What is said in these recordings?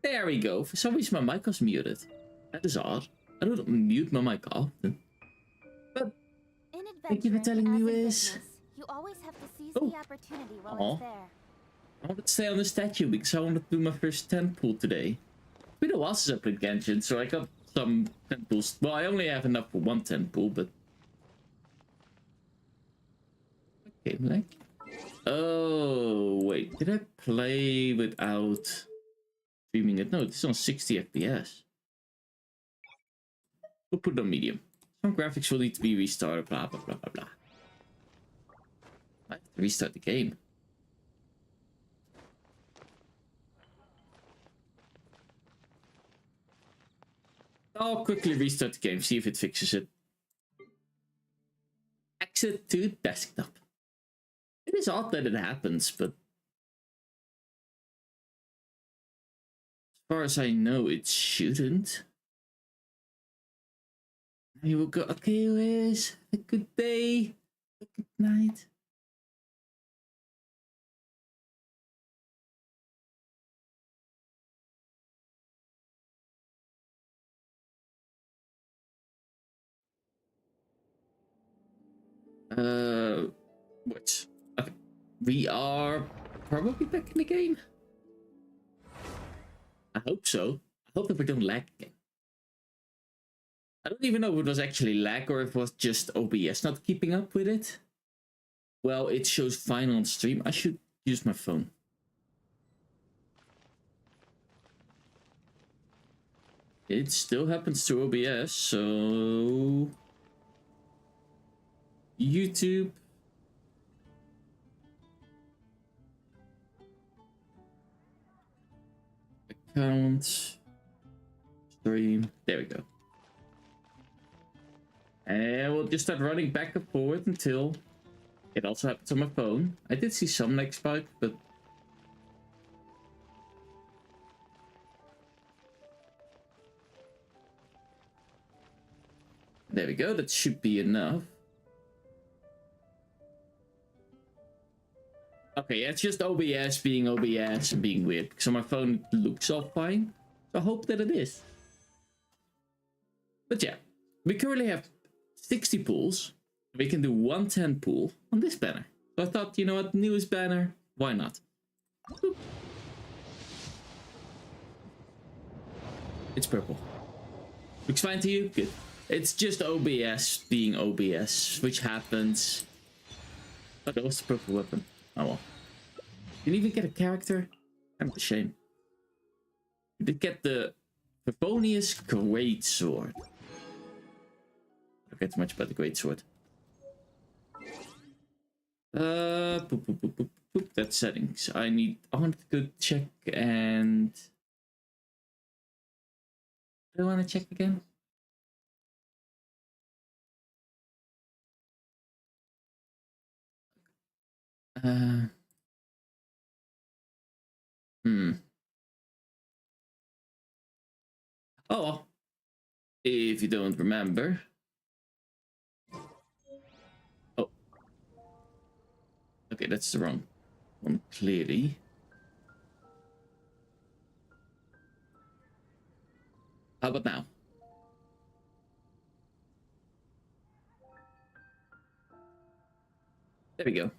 There we go. For some reason my mic was muted. That is odd. I don't mute my mic often. But thank you for telling me, Wiz. You always have to seize the opportunity while it's there. I wanted to stay on the statue because I wanted to do my first 10 pool today. It's been a while since I played Genshin, so I got some 10 pools. Well, I only have enough for one 10 pool, but... Okay, like... Oh, wait. Did I play without streaming it? No, it's on 60 FPS. We'll put it on medium. Some graphics will need to be restarted, blah, blah, blah, blah, blah. I have to restart the game. I'll quickly restart the game, see if it fixes it. Exit to desktop. It is odd that it happens, but as far as I know, it shouldn't. You will go, okay, Wiz, have a good day, a good night. What? Okay. We are probably back in the game. I hope so. I hope that we don't lag again. I don't even know if it was actually lag or if it was just OBS not keeping up with it. Well, it shows fine on stream. I should use my phone. It still happens to OBS, so... YouTube. Account. Stream. There we go. And we'll just start running back and forward until it also happens on my phone. I did see some lag spike, but... There we go, that should be enough. Okay, yeah, it's just OBS being OBS and being weird. Because on my phone it looks all fine. So I hope that it is. But yeah, we currently have 60 pools. We can do 110 pool on this banner. So I thought, you know what, newest banner, why not? Boop. It's purple. Looks fine to you? Good. It's just OBS being OBS, which happens. Oh, that was the purple weapon. Oh well. Didn't even get a character? Kind of a shame. You did get the Favonius Greatsword. I don't get much about the Greatsword. Boop, boop, boop, boop, boop. That's settings. I want to go check and... Do I want to check again? Oh, well. If you don't remember. Oh. Okay, that's the wrong one, clearly. How about now? There we go.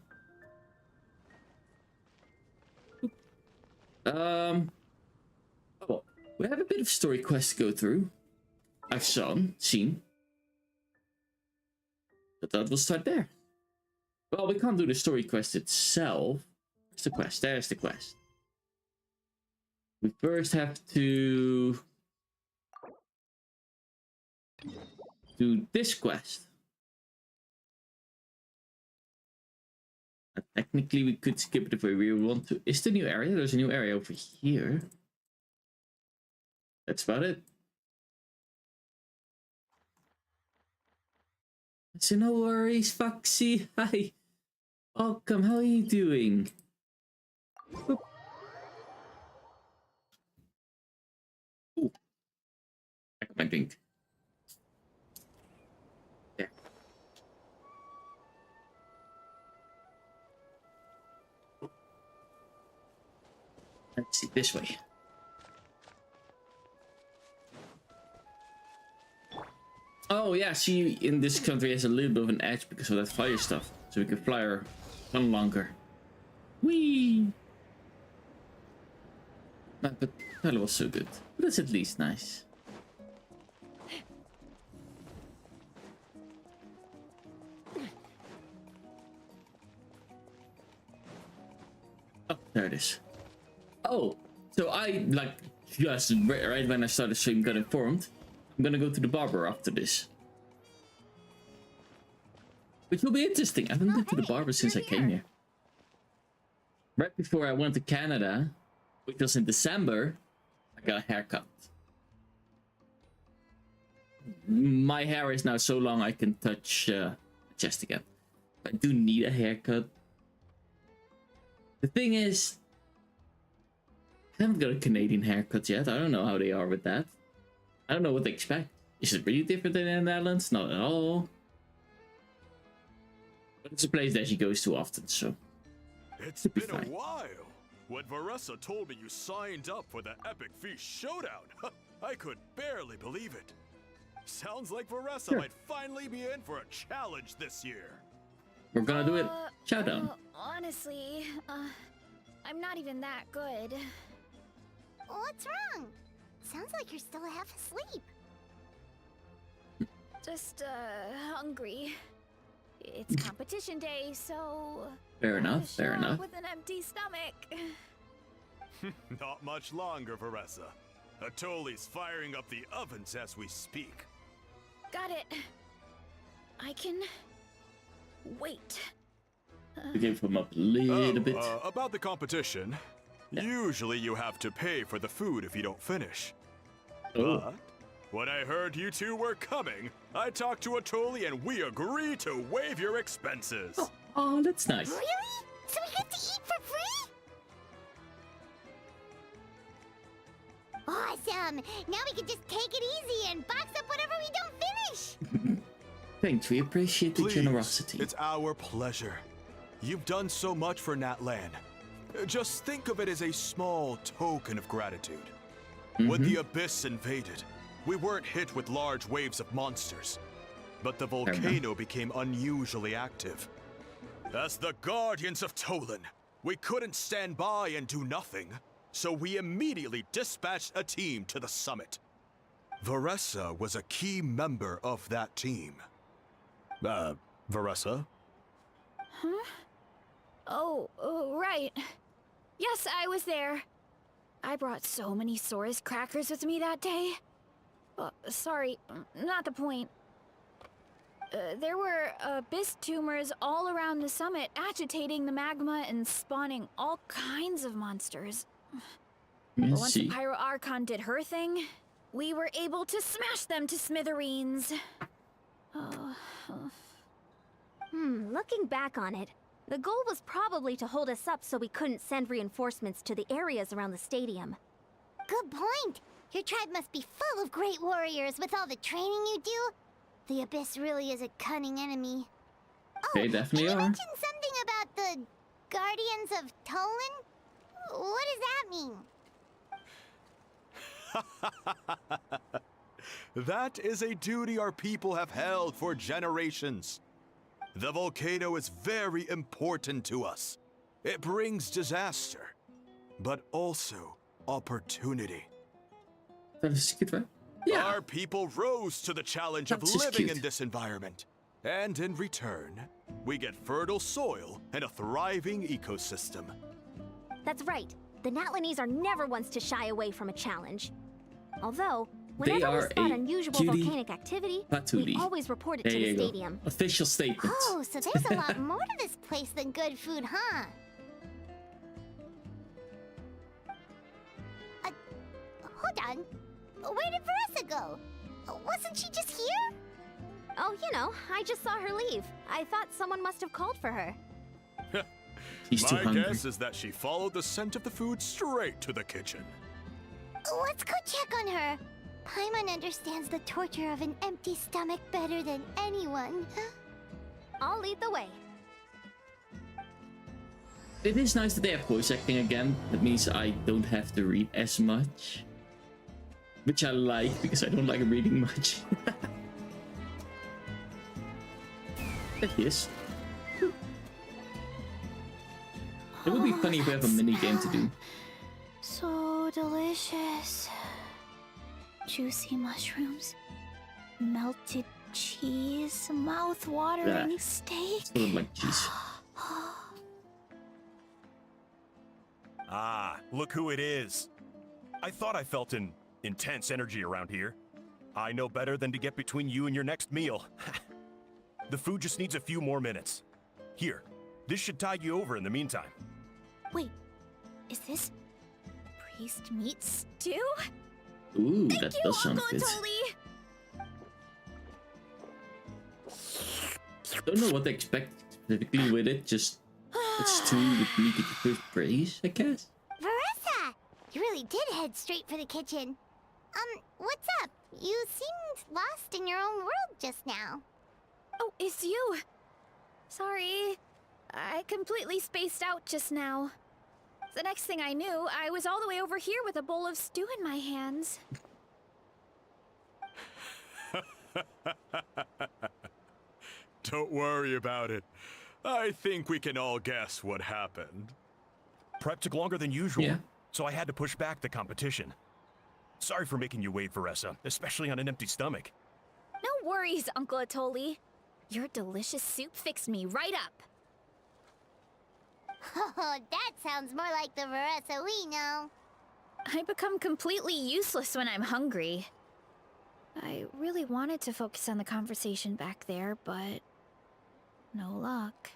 Oh, well, we have a bit of story quest to go through. I've seen. But that will start there. Well, we can't do the story quest itself. Where's the quest? There's the quest. We first have to do this quest. Technically, we could skip it if we really want to. Is the new area? There's a new area over here. That's about it. So no worries, Foxy. Hi. Welcome. How are you doing? Boop. Ooh. I got my drink. There. Let's see, this way. Oh yeah, she in this country has a little bit of an edge because of that fire stuff. So we can fly her on longer. Whee! But that was so good. But that's at least nice. Oh, there it is. Oh, so I like just right when I started stream got informed. I'm gonna go to the barber after this. Which will be interesting. I haven't been to the barber since I came here. Right before I went to Canada, which was in December, I got a haircut. My hair is now so long I can touch the chest again. I do need a haircut. The thing is, I haven't got a Canadian haircut yet. I don't know how they are with that. I don't know what they expect. Is it really different than in the Netherlands? Not at all. But it's a place that she goes to often, so... It's been a while. When Vuressa told me you signed up for the Epic Feast Showdown, I could barely believe it. Sounds like Vuressa might finally be in for a challenge this year. We're gonna do it. Showdown. Honestly, I'm not even that good. What's wrong? Sounds like you're still half asleep. Just, hungry. It's competition day, so... Fair enough, fair enough. With an empty stomach. Not much longer, Vuressa. Atoli's firing up the ovens as we speak. Got it. I can... wait. We gave him up a little bit. About the competition. Yeah. Usually you have to pay for the food if you don't finish. Oh. But when I heard you two were coming, I talked to Atoli and we agreed to waive your expenses. Oh, that's nice. Really? So we get to eat for free? Awesome! Now we can just take it easy and box up whatever we don't finish! Thanks, we appreciate the Please, generosity. It's our pleasure. You've done so much for Natlan. Just think of it as a small token of gratitude. When the Abyss invaded, we weren't hit with large waves of monsters, but the volcano became unusually active. As the Guardians of Tolan, we couldn't stand by and do nothing, so we immediately dispatched a team to the summit. Vuressa was a key member of that team. Vuressa? Huh? Oh, right. Yes, I was there. I brought so many Sora's crackers with me that day. Sorry, not the point. There were abyss tumors all around the summit, agitating the magma and spawning all kinds of monsters. But once the Pyro Archon did her thing, we were able to smash them to smithereens. Looking back on it, the goal was probably to hold us up so we couldn't send reinforcements to the areas around the stadium. Good point. Your tribe must be full of great warriors with all the training you do. The Abyss really is a cunning enemy. They definitely you are. mentioned something about the Guardians of Tolan? What does that mean? That is a duty our people have held for generations. The volcano is very important to us. It brings disaster, but also opportunity. That is cute, right? Yeah. Our people rose to the challenge of living in this environment. And in return, we get fertile soil and a thriving ecosystem. That's right. The Natlanese are never ones to shy away from a challenge. Although, whenever we spot unusual volcanic activity, we always report it to the stadium. Official statement. Oh, so there's a lot more to this place than good food, huh? Hold on. Where did Vuressa go? Wasn't she just here? Oh, you know, I just saw her leave. I thought someone must have called for her. My guess is that she followed the scent of the food straight to the kitchen. Let's go check on her. Paimon understands the torture of an empty stomach better than anyone. I'll lead the way. It is nice that they have voice acting again. That means I don't have to read as much. Which I like, because I don't like reading much. There he is. It would be funny if we have a mini game to do. So delicious. Juicy mushrooms, melted cheese, mouth-watering steak. Sort of like cheese. Ah, look who it is. I thought I felt an intense energy around here. I know better than to get between you and your next meal. The food just needs a few more minutes. Here, this should tide you over in the meantime. Wait, is this priest meat stew? Ooh, Thank that you, does sound Uncle good. Atoli. Don't know what to expect specifically with it, just it's stew with meat at your first praise, I guess. Veressa! You really did head straight for the kitchen. What's up? You seemed lost in your own world just now. Oh, it's you. Sorry. I completely spaced out just now. The next thing I knew, I was all the way over here with a bowl of stew in my hands. Don't worry about it. I think we can all guess what happened. Prep took longer than usual, Yeah. so I had to push back the competition. Sorry for making you wait, Veressa, especially on an empty stomach. No worries, Uncle Atoli. Your delicious soup fixed me right up. Oh, that sounds more like the Veressa we know. I become completely useless when I'm hungry. I really wanted to focus on the conversation back there, but no luck.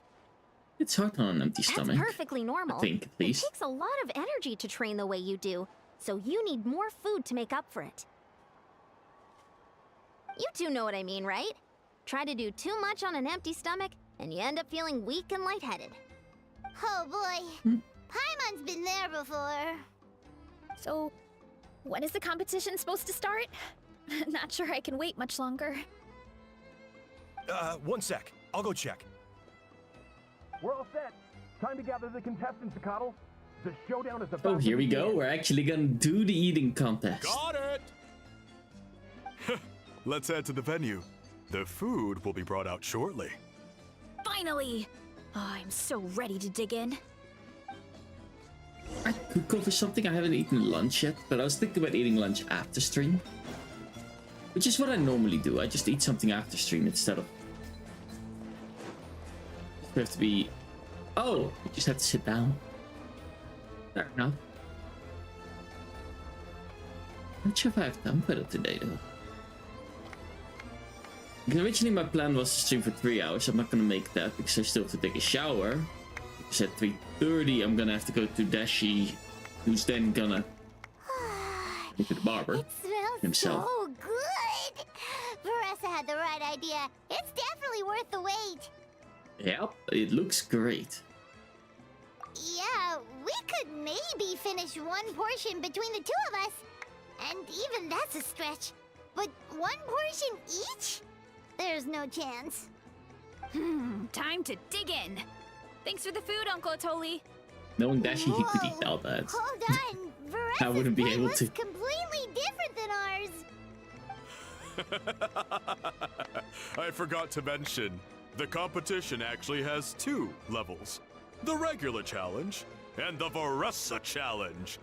It's hard on an empty That's stomach. perfectly normal. I think, at It least. takes a lot of energy to train the way you do, so you need more food to make up for it. You two know what I mean, right? Try to do too much on an empty stomach, and you end up feeling weak and lightheaded. Oh boy. Paimon's been there before. So, when is the competition supposed to start? Not sure I can wait much longer. One sec. I'll go check. We're all set. Time to gather the contestants, Coddle. The showdown is about Oh, here we go. We're actually gonna do the eating contest. Got it! Let's head to the venue. The food will be brought out shortly. Finally! Oh, I'm so ready to dig in. I could go for something. I haven't eaten lunch yet, but I was thinking about eating lunch after stream. Which is what I normally do. I just eat something after stream instead of... You have to be... Oh! You just have to sit down. Fair enough. Not sure if I have time for it today, though. Because originally my plan was to stream for 3 hours. I'm not gonna make that because I still have to take a shower. Because at 3:30 I'm gonna have to go to Dashi, who's then gonna go to the barber It smells himself. so good. Veressa had the right idea. It's definitely worth the wait. Yep, it looks great. Yeah, we could maybe finish one portion between the two of us. And even that's a stretch. But one portion each? There's no chance. Time to dig in. Thanks for the food, Uncle Atoli. Knowing Dashi, he could eat all that. Hold on. Veressa's I wouldn't be plate able was to. completely different than ours. I forgot to mention, the competition actually has 2 levels. The regular challenge and the Veressa challenge.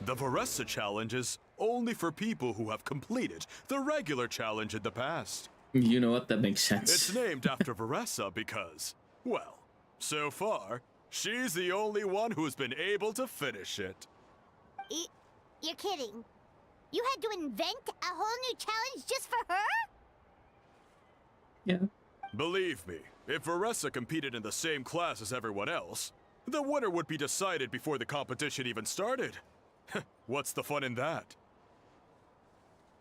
The Veressa challenge is only for people who have completed the regular challenge in the past. You know what? That makes It's sense. named after Veressa because, well, so far, she's the only one who's been able to finish it. You're kidding. You had to invent a whole new challenge just for her? Yeah. Believe me, if Veressa competed in the same class as everyone else, the winner would be decided before the competition even started. What's the fun in that?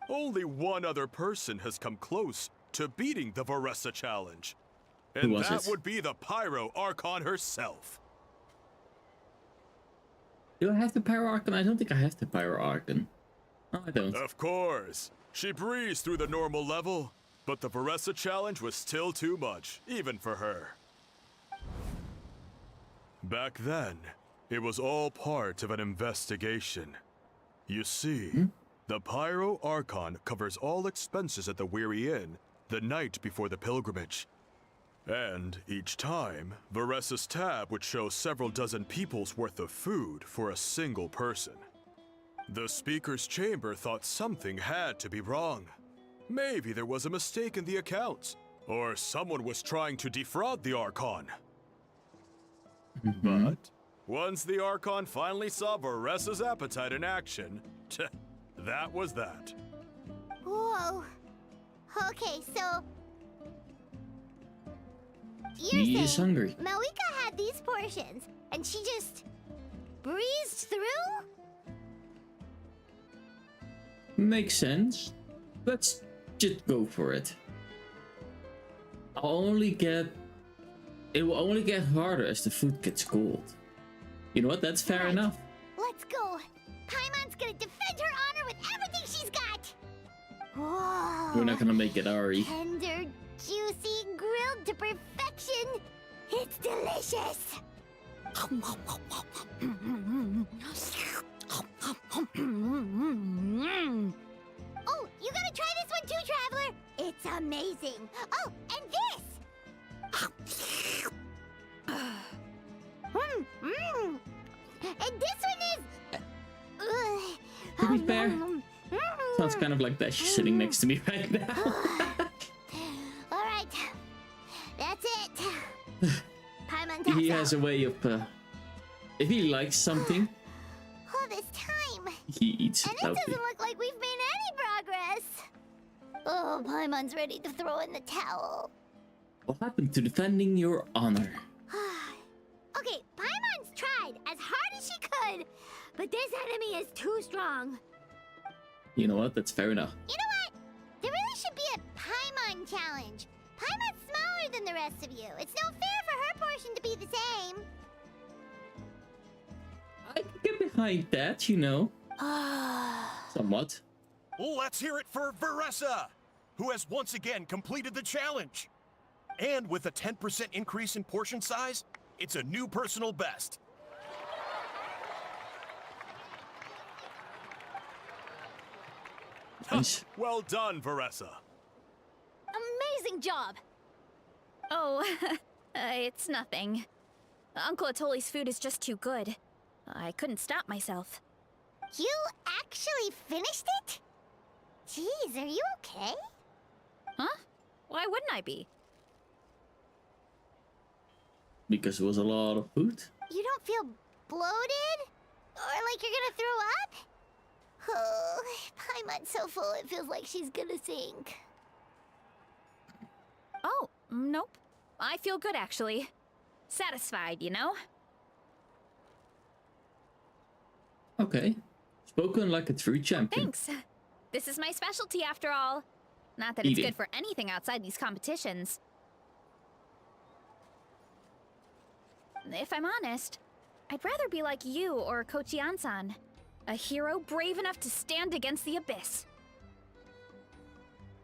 Only one other person has come close to beating the Veressa challenge. And Who was that it? would be the Pyro Archon herself. Do I have the Pyro Archon? I don't think I have the Pyro Archon. No, I don't. Of course. She breezed through the normal level, but the Veressa challenge was still too much, even for her. Back then, it was all part of an investigation. You see, the Pyro Archon covers all expenses at the Weary Inn the night before the pilgrimage. And each time, Varessa's tab would show several dozen people's worth of food for a single person. The speaker's chamber thought something had to be wrong. Maybe there was a mistake in the accounts, or someone was trying to defraud the Archon. But once the Archon finally saw Varessa's appetite in action, that was that. Whoa. Okay, so He is hungry. Malika had these portions, and she just breezed through? Makes sense. Let's just go for it. It will only get harder as the food gets cold. You know what? That's fair enough. Let's go. Paimon's gonna defend her honor with everything she's got. Whoa. We're not gonna make it Ari. Tender, juicy, grilled to perfection. It's delicious. Oh, you gotta try this one too, Traveler. It's amazing. Oh, and this. And this one is. To be fair, sounds kind of like that. She's sitting next to me right now. All right, that's it. Paimon taps He has out. a way of, if he likes something, All this time, he eats and it it out. doesn't look like we've made any progress. Oh, Paimon's ready to throw in the towel. What happened to defending your honor? Okay, Paimon's tried as hard as she could, but this enemy is too strong. You know what? That's fair enough. You know what? There really should be a Paimon challenge. Paimon's smaller than the rest of you. It's no fair for her portion to be the same. I can get behind that, you know. Somewhat. Let's hear it for Varessa, who has once again completed the challenge. And with a 10% increase in portion size, it's a new personal best. Nice. Well done, Varessa. Amazing job! Oh, it's nothing. Uncle Atoli's food is just too good. I couldn't stop myself. You actually finished it? Jeez, are you okay? Huh? Why wouldn't I be? Because it was a lot of food. You don't feel bloated? Or like you're gonna throw up? Oh, Paimon's so full it feels like she's gonna sink. Oh, nope. I feel good, actually. Satisfied, you know? Okay. Spoken like a true champion. Thanks. This is my specialty, after all. Not that it's Eating. good for anything outside these competitions. If I'm honest, I'd rather be like you or Kochi-an-san. A hero brave enough to stand against the abyss.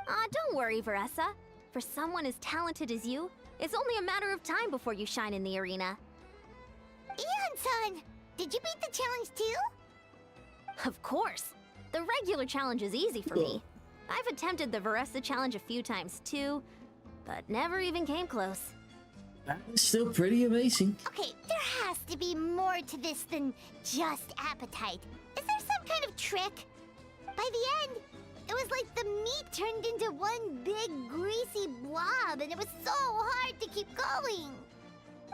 Don't worry, Varessa. For someone as talented as you, it's only a matter of time before you shine in the arena. Ian-san, did you beat the challenge too? Of course. The regular challenge is easy for me. I've attempted the Varessa challenge a few times too, but never even came close. That is still pretty amazing. Okay, there has to be more to this than just appetite. Is there some kind of trick? By the end, it was like the meat turned into one big greasy blob, and it was so hard to keep going.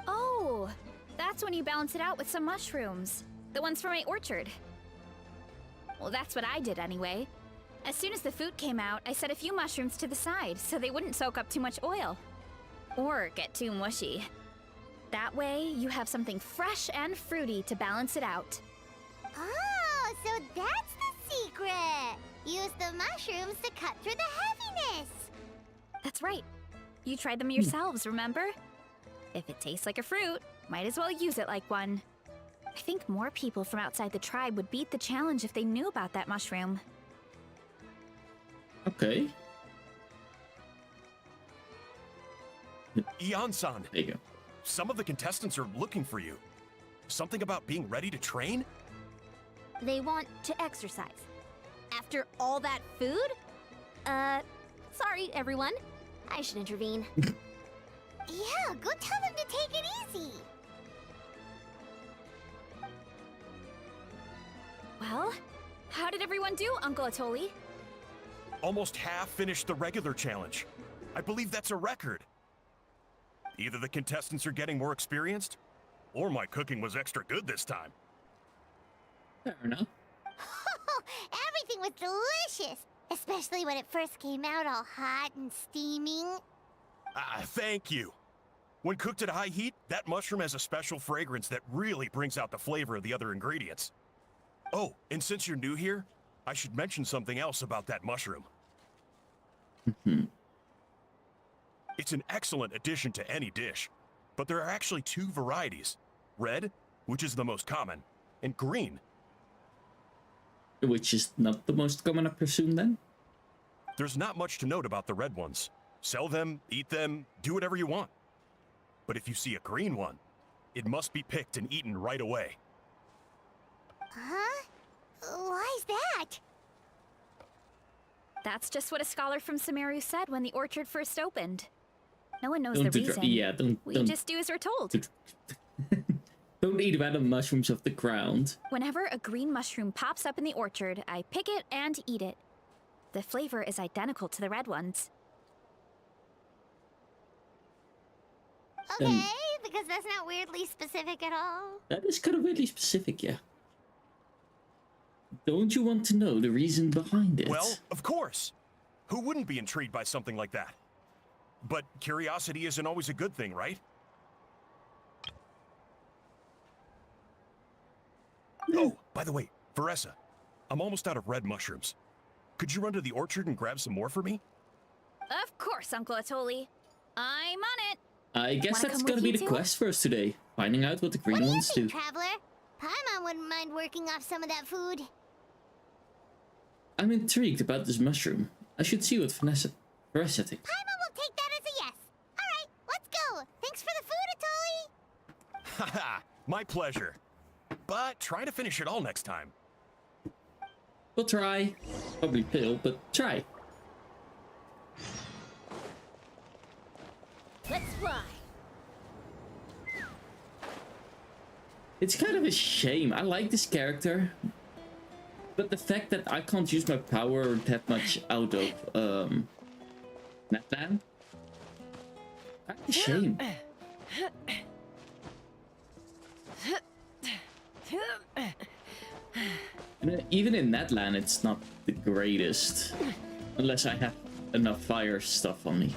Oh, that's when you balance it out with some mushrooms. The ones from my orchard. Well, that's what I did anyway. As soon as the food came out, I set a few mushrooms to the side so they wouldn't soak up too much oil. Or get too mushy. That way, you have something fresh and fruity to balance it out. Oh, so that's the secret. Use the mushrooms to cut through the heaviness. That's right. You tried them yourselves, remember? If it tastes like a fruit, might as well use it like one. I think more people from outside the tribe would beat the challenge if they knew about that mushroom. Okay. Ian-san, There you go. some of the contestants are looking for you. Something about being ready to train? They want to exercise. After all that food? Sorry, everyone. I should intervene. Yeah, go tell them to take it easy. Well, how did everyone do, Uncle Atoli? Almost half finished the regular challenge. I believe that's a record. Either the contestants are getting more experienced, or my cooking was extra good this time. Fair enough. Everything was delicious, especially when it first came out all hot and steaming. Thank you. When cooked at high heat, that mushroom has a special fragrance that really brings out the flavor of the other ingredients. Oh, and since you're new here, I should mention something else about that mushroom. It's an excellent addition to any dish, but there are actually 2 varieties. Red, which is the most common, and green. Which is not the most common, I presume, then? There's not much to note about the red ones. Sell them, eat them, do whatever you want. But if you see a green one, it must be picked and eaten right away. Huh? Why's that? That's just what a scholar from Sumeru said when the orchard first opened. No one knows Don't the do reason. yeah, We don't just do as we're told. don't eat random mushrooms off the ground. Whenever a green mushroom pops up in the orchard, I pick it and eat it. The flavor is identical to the red ones. Okay, because that's not weirdly specific at all. That is kind of weirdly specific, yeah. Don't you want to know the reason behind it? Well, of course. Who wouldn't be intrigued by something like that? But curiosity isn't always a good thing, right? Oh, by the way, Veressa, I'm almost out of red mushrooms. Could you run to the orchard and grab some more for me? Of course, Uncle Atoli. I'm on it. I guess Wanna that's come gonna with be you the two? quest for us today. Finding out what the green What do you ones think, do. Traveler? Paimon wouldn't mind working off some of that food. I'm intrigued about this mushroom. I should see what Veressa thinks. Paimon will take that as a yes. Alright, let's go. Thanks for the food, Atoli. Haha, my pleasure. But try to finish it all next time. We'll try. Probably fail, but try. Let's fly. It's kind of a shame. I like this character. But the fact that I can't use my power that much out of Natlan. That's a shame. Even in Natlan, it's not the greatest. Unless I have enough fire stuff on me.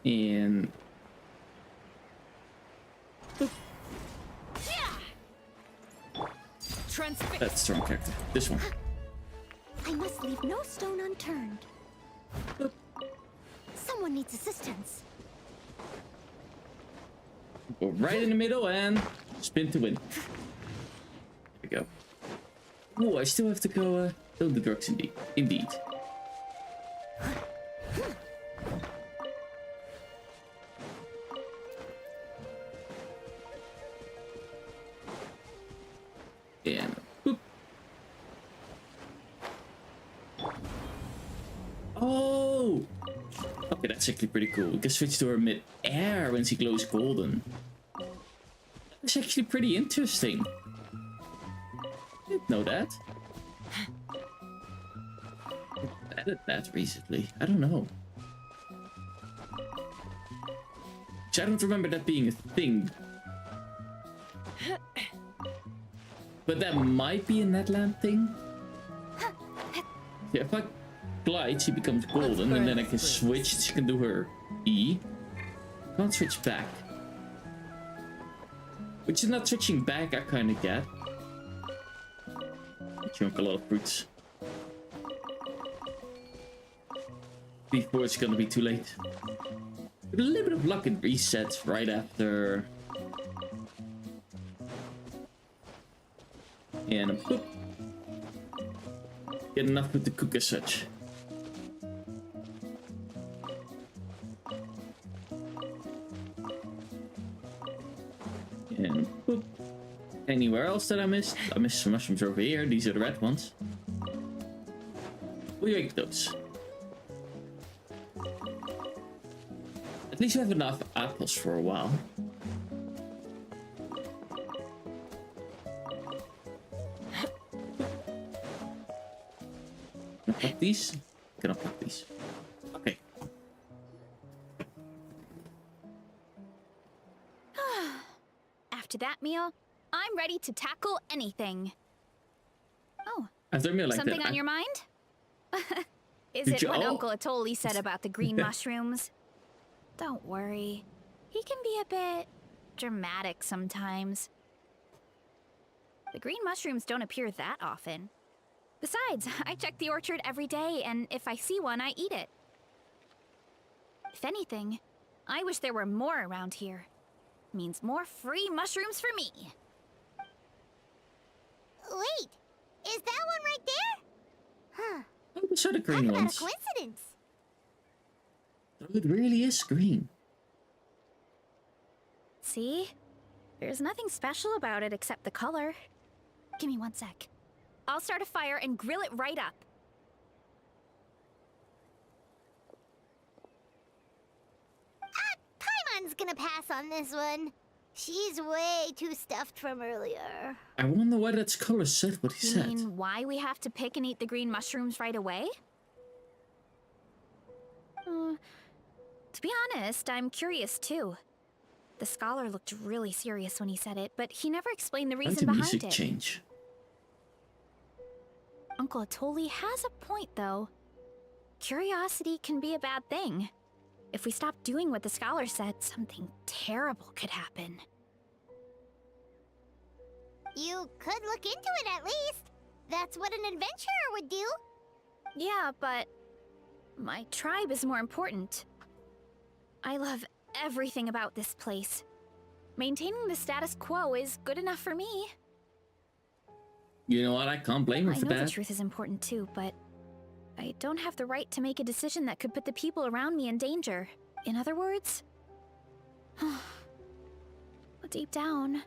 And that's strong character. This one. I must leave no stone unturned. Someone needs assistance. Go right in the middle and spin to win. There we go. Oh, I still have to go build the drugs indeed. Indeed. And boop. Oh! Okay, that's actually pretty cool. We can switch to her mid-air when she glows golden. That's actually pretty interesting. I didn't know that. I added that recently. I don't know. I don't remember that being a thing. But that might be a Netland thing. Yeah, if I glide, she becomes golden, and then I can switch. She can do her E. Can't switch back. Which is not switching back, I kind of get. I chunk a lot of fruits. Before it's gonna be too late. With a little bit of luck, it resets right after. And boop. Get enough with the cook as such. And boop. Anywhere else that I missed? I missed some mushrooms over here. These are the red ones. We make those. At least we have enough apples for a while. Can I pluck these? Can I pluck these? Okay. After that meal, I'm ready to tackle anything. Oh, After a meal like something that, on your mind? Is Did it you- what oh. Uncle Atoli said about the green mushrooms? Don't worry. He can be a bit dramatic sometimes. The green mushrooms don't appear that often. Besides, I check the orchard every day, and if I see one, I eat it. If anything, I wish there were more around here. Means more free mushrooms for me. Wait, is that one right there? Huh. oh, those are the Talk green about a ones. coincidence. Oh, it really is green. See? There's nothing special about it except the color. Give me 1 sec. I'll start a fire and grill it right up. Paimon's gonna pass on this one. She's way too stuffed from earlier. I wonder why that's color said what he You said. mean why we have to pick and eat the green mushrooms right away? To be honest, I'm curious too. The scholar looked really serious when he said it, but he never explained the Why reason the behind music it. change? Uncle Atoli has a point, though. Curiosity can be a bad thing. If we stop doing what the scholar said, something terrible could happen. You could look into it at least. That's what an adventurer would do. Yeah, but my tribe is more important. I love everything about this place. Maintaining the status quo is good enough for me. You know what? I can't blame her I for know that. the truth is important too, but I don't have the right to make a decision that could put the people around me in danger. In other words, deep down,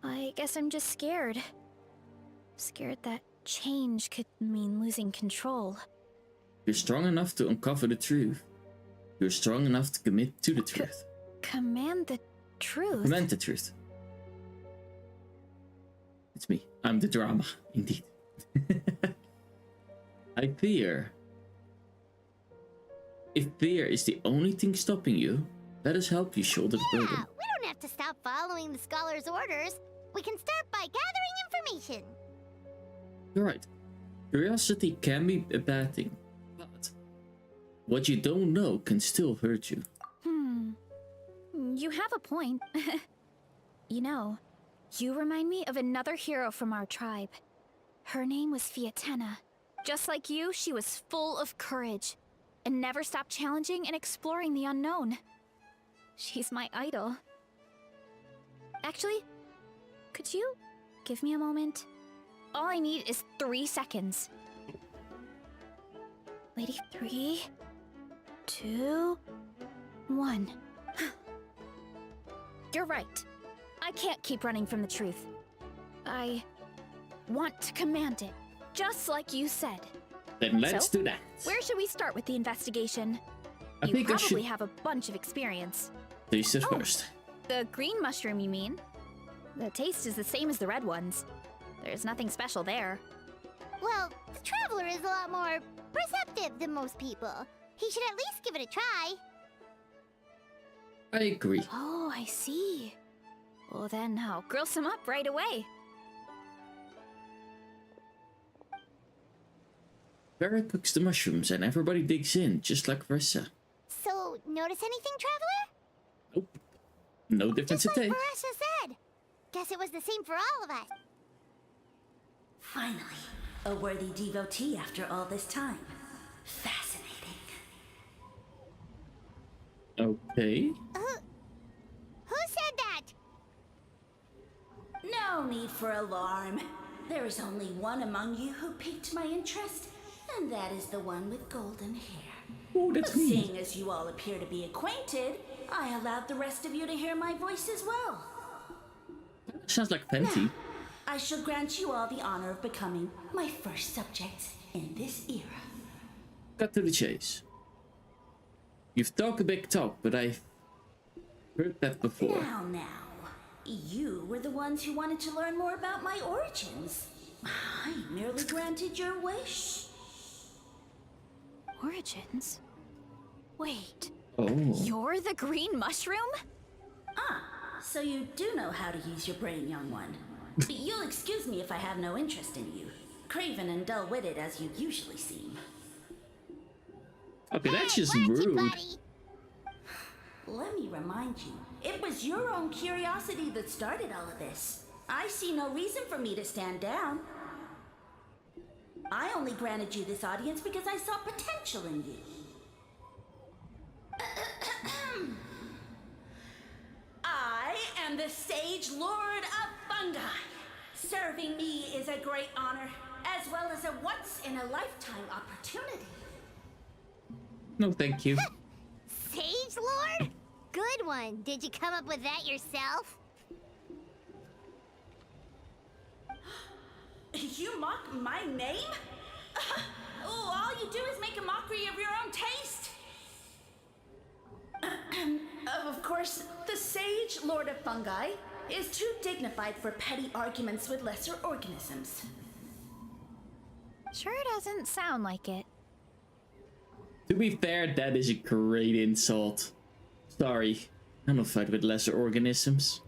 I guess I'm just scared. Scared that change could mean losing control. You're strong enough to uncover the truth. You're strong enough to commit to the truth. Command the truth? Command the truth. It's me. I'm the drama, indeed. I fear. If fear is the only thing stopping you, let us help you shoulder the Yeah, burden. we don't have to stop following the scholar's orders. We can start by gathering information. You're right. Curiosity can be a bad thing, but what you don't know can still hurt you. You have a point. You know, you remind me of another hero from our tribe. Her name was Fiatena. Just like you, she was full of courage and never stopped challenging and exploring the unknown. She's my idol. Actually, could you give me a moment? All I need is 3 seconds. Lady, 3, 2, 1. You're right. I can't keep running from the truth. I want to command it, just like you said. Then let's So, do that. Where should we start with the investigation? I You think I probably should have a bunch of experience. taste it Oh. first. The green mushroom, you mean? The taste is the same as the red ones. There's nothing special there. Well, the traveler is a lot more perceptive than most people. He should at least give it a try. I agree. Oh, I see. Well, then I'll grill some up right away. Vera cooks the mushrooms and everybody digs in, just like Versa. So, notice anything, traveler? Nope. No difference Just a like day. Versa said. Guess it was the same for all of us. Finally, a worthy devotee after all this time. Fascinating. Okay. Who said that? No need for alarm. There is only one among you who piqued my interest, and that is the one with golden hair. Oh, that's But me. seeing as you all appear to be acquainted, I allowed the rest of you to hear my voice as well. Sounds like Fenty. I I shall grant you all the honor of becoming my first subjects in this era. Cut to the chase. You've talked a big talk, but I've heard that before. Now. You were the ones who wanted to learn more about my origins. I merely granted your wish. Origins? Wait. Oh. You're the green mushroom? So you do know how to use your brain, young one. You'll excuse me if I have no interest in you. Craven and dull-witted as you usually seem. Okay, that's just rude. Let me remind you, it was your own curiosity that started all of this. I see no reason for me to stand down. I only granted you this audience because I saw potential in you. I am the Sage Lord of Fungi. Serving me is a great honor, as well as a once-in-a-lifetime opportunity. No, thank you. Sage Lord? Good one. Did you come up with that yourself? You mock my name? All you do is make a mockery of your own taste. Of course, the Sage Lord of Fungi is too dignified for petty arguments with lesser organisms. Sure doesn't sound like it. To be fair, that is a great insult. Sorry, I'm not fight with lesser organisms.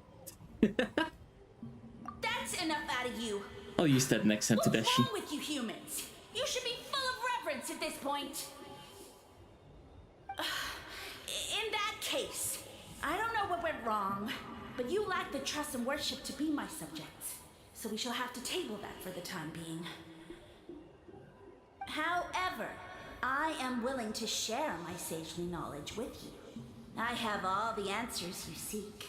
That's enough out of you. I'll use that next time, What's Tadashi. wrong with you humans? You should be full of reverence at this point. In that case, I don't know what went wrong, but you lack the trust and worship to be my subjects. So we shall have to table that for the time being. However, I am willing to share my sagely knowledge with you. I have all the answers you seek.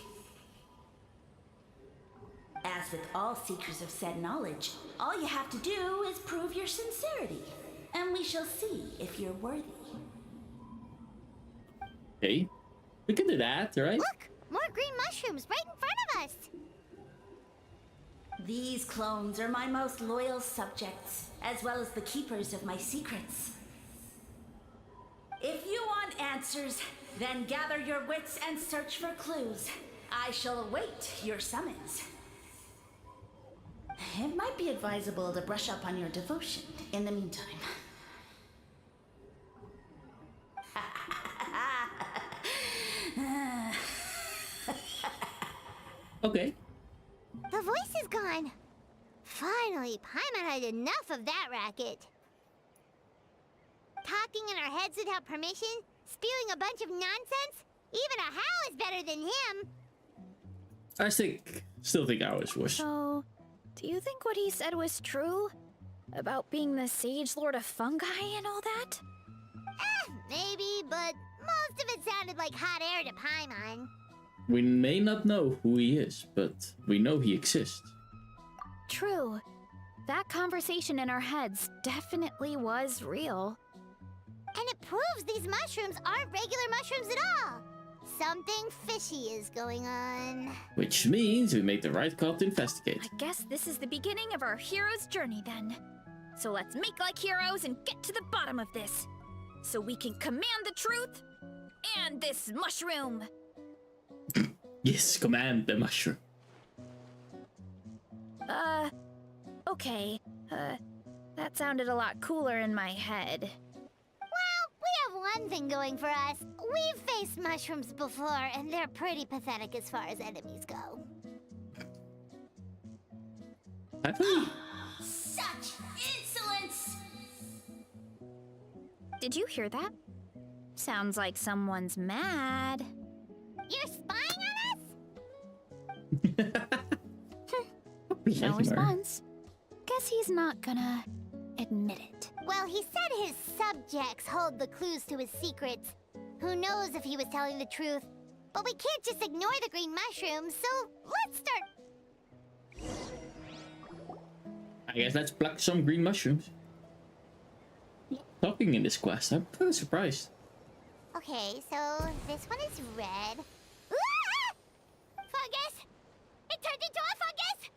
As with all seekers of said knowledge, all you have to do is prove your sincerity, and we shall see if you're worthy. Okay, we can do that, right? Look! More green mushrooms right in front of us! These clones are my most loyal subjects, as well as the keepers of my secrets. If you want answers, then gather your wits and search for clues. I shall await your summons. It might be advisable to brush up on your devotion in the meantime. Okay. The voice is gone. Finally, Paimon had enough of that racket. Talking in our heads without permission, spewing a bunch of nonsense. Even a How is better than him. I still think I was worse. So, do you think what he said was true? About being the Sage Lord of Fungi and all that? Maybe, but most of it sounded like hot air to Paimon. We may not know who he is, but we know he exists. True. That conversation in our heads definitely was real. And it proves these mushrooms aren't regular mushrooms at all. Something fishy is going on. Which means we made the right call to investigate. I guess this is the beginning of our hero's journey then. So let's make like heroes and get to the bottom of this. So we can command the truth and this mushroom. Yes, command the mushroom. Okay. That sounded a lot cooler in my head. Well, we have one thing going for us. We've faced mushrooms before, and they're pretty pathetic as far as enemies go. Have we? Such insolence! Did you hear that? Sounds like someone's mad. You're spying on us? No response. Guess he's not gonna admit it. Well, he said his subjects hold the clues to his secrets. Who knows if he was telling the truth? But we can't just ignore the green mushrooms, so let's start. I guess let's pluck some green mushrooms. Talking in this quest, I'm kind of surprised. Okay, so this one is red. Ah! Fungus! It turned into a fungus!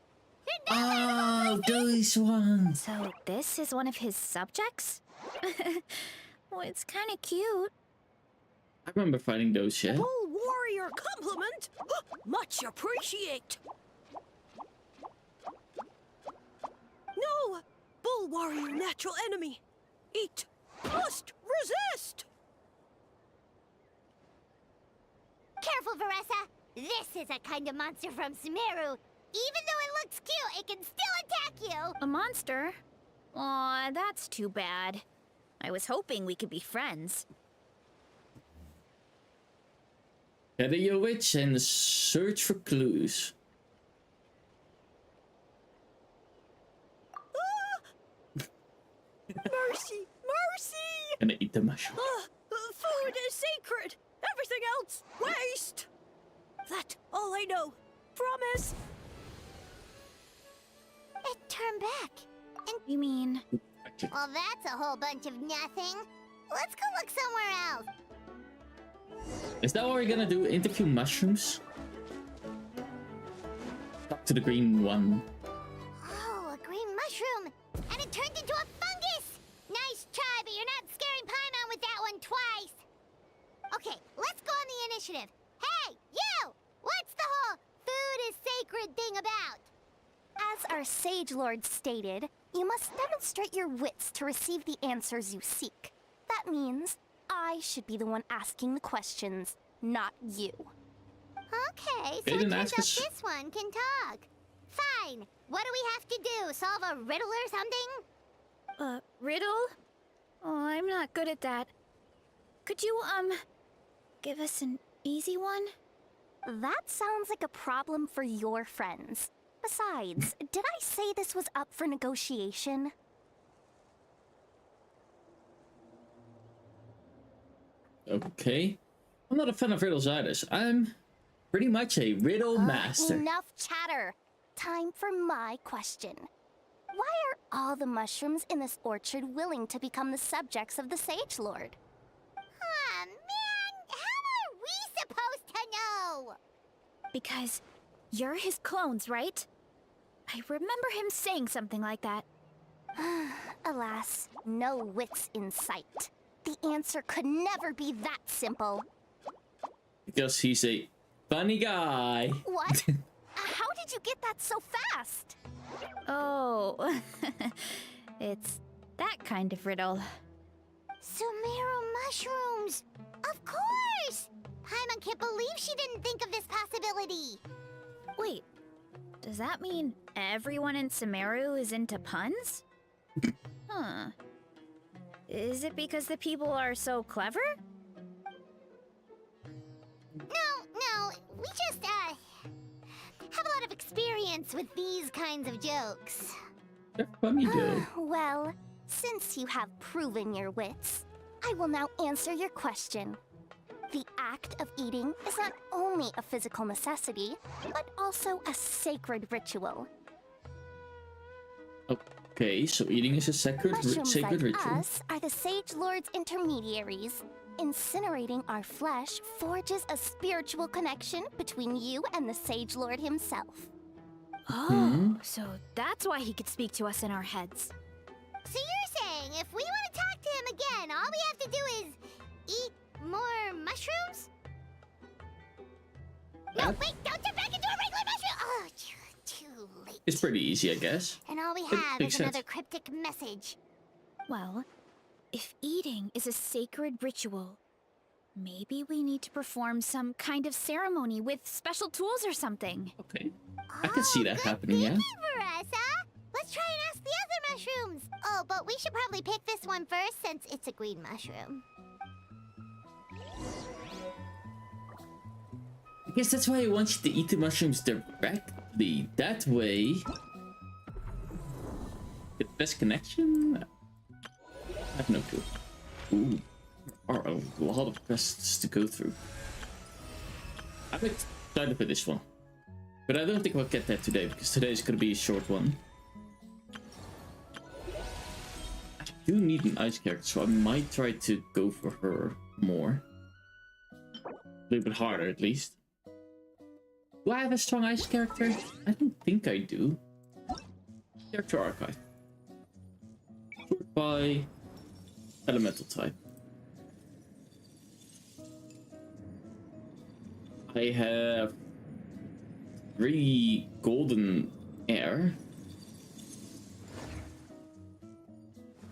Oh, those ones. So this is one of his subjects? Well, it's kind of cute. I remember fighting those, yeah. Bull warrior compliment. Much appreciate. No, bull warrior natural enemy. Eat. Must resist. Careful, Veressa. This is a kind of monster from Sumeru. Even though it looks cute, it can still attack you. A monster? Aw, that's too bad. I was hoping we could be friends. Gather your wits and search for clues. Mercy, mercy! Gonna eat the mushroom. Food is sacred. Everything else, waste. That all I know. Promise. It turned back. And You mean... well, that's a whole bunch of nothing. Let's go look somewhere else. Is that what we're gonna do? Interview mushrooms? Talk to the green one. Oh, a green mushroom. And it turned into a fungus. Nice try, but you're not scaring Paimon with that one twice. Okay, let's go on the initiative. Hey, you! What's the whole food is sacred thing about? As our Sage Lord stated, you must demonstrate your wits to receive the answers you seek. That means I should be the one asking the questions, not you. Okay, so They it didn't turns ask out us. this one can talk. Fine. What do we have to do? Solve a riddle or something? Riddle? Oh, I'm not good at that. Could you, give us an easy one? That sounds like a problem for your friends. Besides, did I say this was up for negotiation? Okay. I'm not a fan of riddles either. So I'm pretty much a riddle master. Enough chatter. Time for my question. Why are all the mushrooms in this orchard willing to become the subjects of the Sage Lord? Ah, man! How are we supposed to know? Because you're his clones, right? I remember him saying something like that. Alas, no wits in sight. The answer could never be that simple. Because he's a funny guy. What? How did you get that so fast? Oh, it's that kind of riddle. Sumeru mushrooms! Of course! Paimon can't believe she didn't think of this possibility. Wait, does that mean everyone in Sumeru is into puns? Huh. Is it because the people are so clever? No, we just, have a lot of experience with these kinds of jokes. They're funny though. Well, since you have proven your wits, I will now answer your question. The act of eating is not only a physical necessity, but also a sacred ritual. Okay, so eating is a sacred Mushrooms like ritual. us are the Sage Lord's intermediaries. Incinerating our flesh forges a spiritual connection between you and the Sage Lord himself. Oh, so that's why he could speak to us in our heads. So you're saying if we want to talk to him again, all we have to do is eat more mushrooms? No, wait, don't turn back into a regular mushroom! Oh, too late. It's pretty easy, I guess. And all we It have makes is sense. another cryptic message. Well, if eating is a sacred ritual, maybe we need to perform some kind of ceremony with special tools or something. Okay. I can see that happening, yeah. Veressa! Let's try and ask the other mushrooms. Oh, but we should probably pick this one first since it's a green mushroom. I guess that's why I want you to eat the mushrooms directly. That way... The best connection? I have no clue. Ooh. There are a lot of quests to go through. I'm excited for this one. But I don't think we'll get that today, because today is going to be a short one. I do need an ice character, so I might try to go for her more. A little bit harder, at least. Do I have a strong ice character? I don't think I do. Character archive. Sort by elemental type. I have 3 golden air.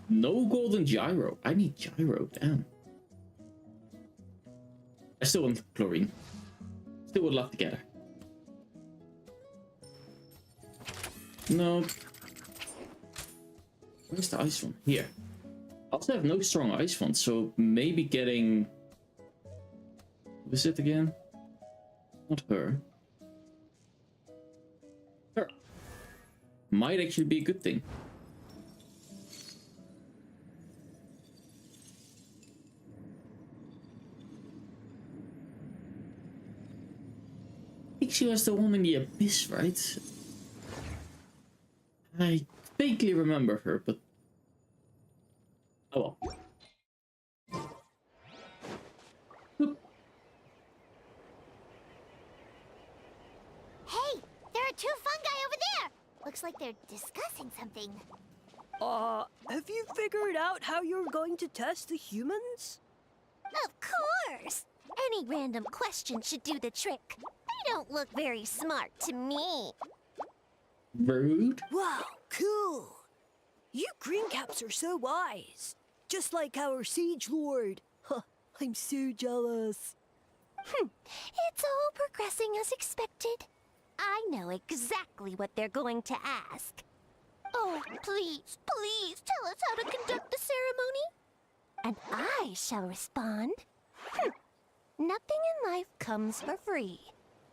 No golden gyro. I need gyro, damn. I still want chlorine. Still would love to get her. No. Where's the ice one? Here. I also have no strong ice one, so maybe getting... What is it again? Not her. Her. Might actually be a good thing. I think she was the one in the abyss, right? I vaguely remember her, but... Oh well. Hey, there are 2 fungi over there! Looks like they're discussing something. Have you figured out how you're going to test the humans? Of course! Any random question should do the trick. They don't look very smart to me. Rude? Wow, cool! You greencaps are so wise. Just like our Siege Lord. Huh, I'm so jealous. It's all progressing as expected. I know exactly what they're going to ask. Oh, please, please tell us how to conduct the ceremony. And I shall respond. Nothing in life comes for free.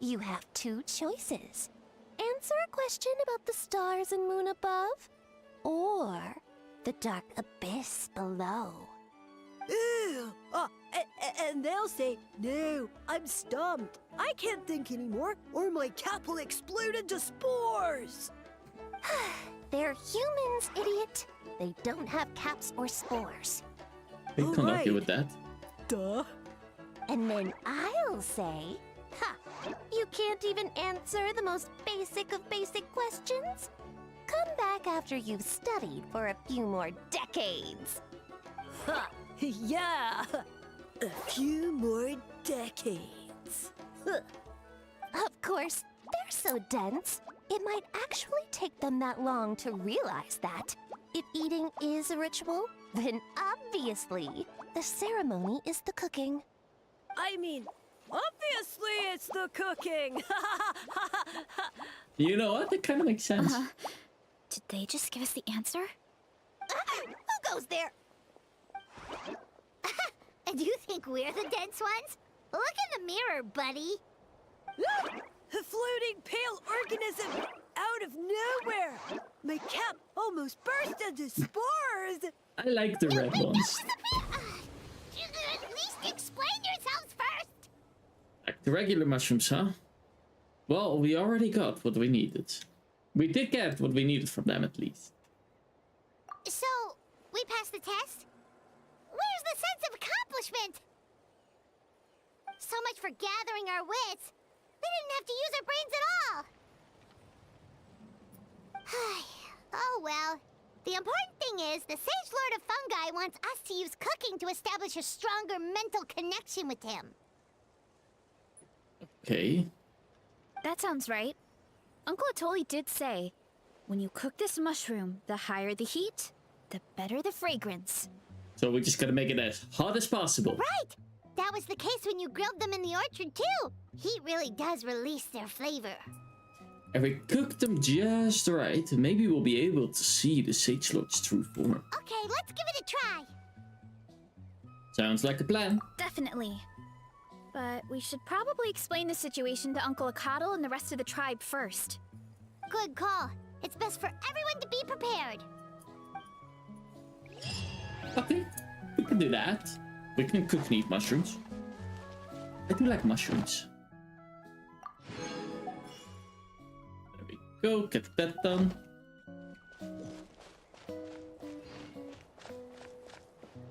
You have 2 choices. Answer a question about the stars and moon above, or the dark abyss below. Ew! And they'll say, no, I'm stumped. I can't think anymore, or my cap will explode into spores. They're humans, idiot. They don't have caps or spores. I can't argue with that. Duh. And then I'll say, ha, you can't even answer the most basic of basic questions? Come back after you've studied for a few more decades. Ha! Yeah! A few more decades. Of course, they're so dense, it might actually take them that long to realize that. If eating is a ritual, then obviously the ceremony is the cooking. I mean, obviously it's the cooking! You know what? That kind of makes sense. Did they just give us the answer? Who goes there? And you think we're the dense ones? Look in the mirror, buddy. A floating pale organism out of nowhere! My cap almost burst into spores! I like the red ones. At least explain yourselves first. Like the regular mushrooms, huh? Well, we already got what we needed. We did get what we needed from them, at least. So, we passed the test? Where's the sense of accomplishment? So much for gathering our wits. We didn't have to use our brains at all. Oh well. The important thing is, the Sage Lord of Fungi wants us to use cooking to establish a stronger mental connection with him. Okay. That sounds right. Uncle Atoli did say, when you cook this mushroom, the higher the heat, the better the fragrance. So we just gotta make it as hot as possible. Right! That was the case when you grilled them in the orchard, too. Heat really does release their flavor. If we cook them just right, maybe we'll be able to see the Sage Lord's true form. Okay, let's give it a try. Sounds like a plan. Definitely. But we should probably explain the situation to Uncle Akadal and the rest of the tribe first. Good call. It's best for everyone to be prepared. Okay, we can do that. We can cook and eat mushrooms. I do like mushrooms. There we go, get that done.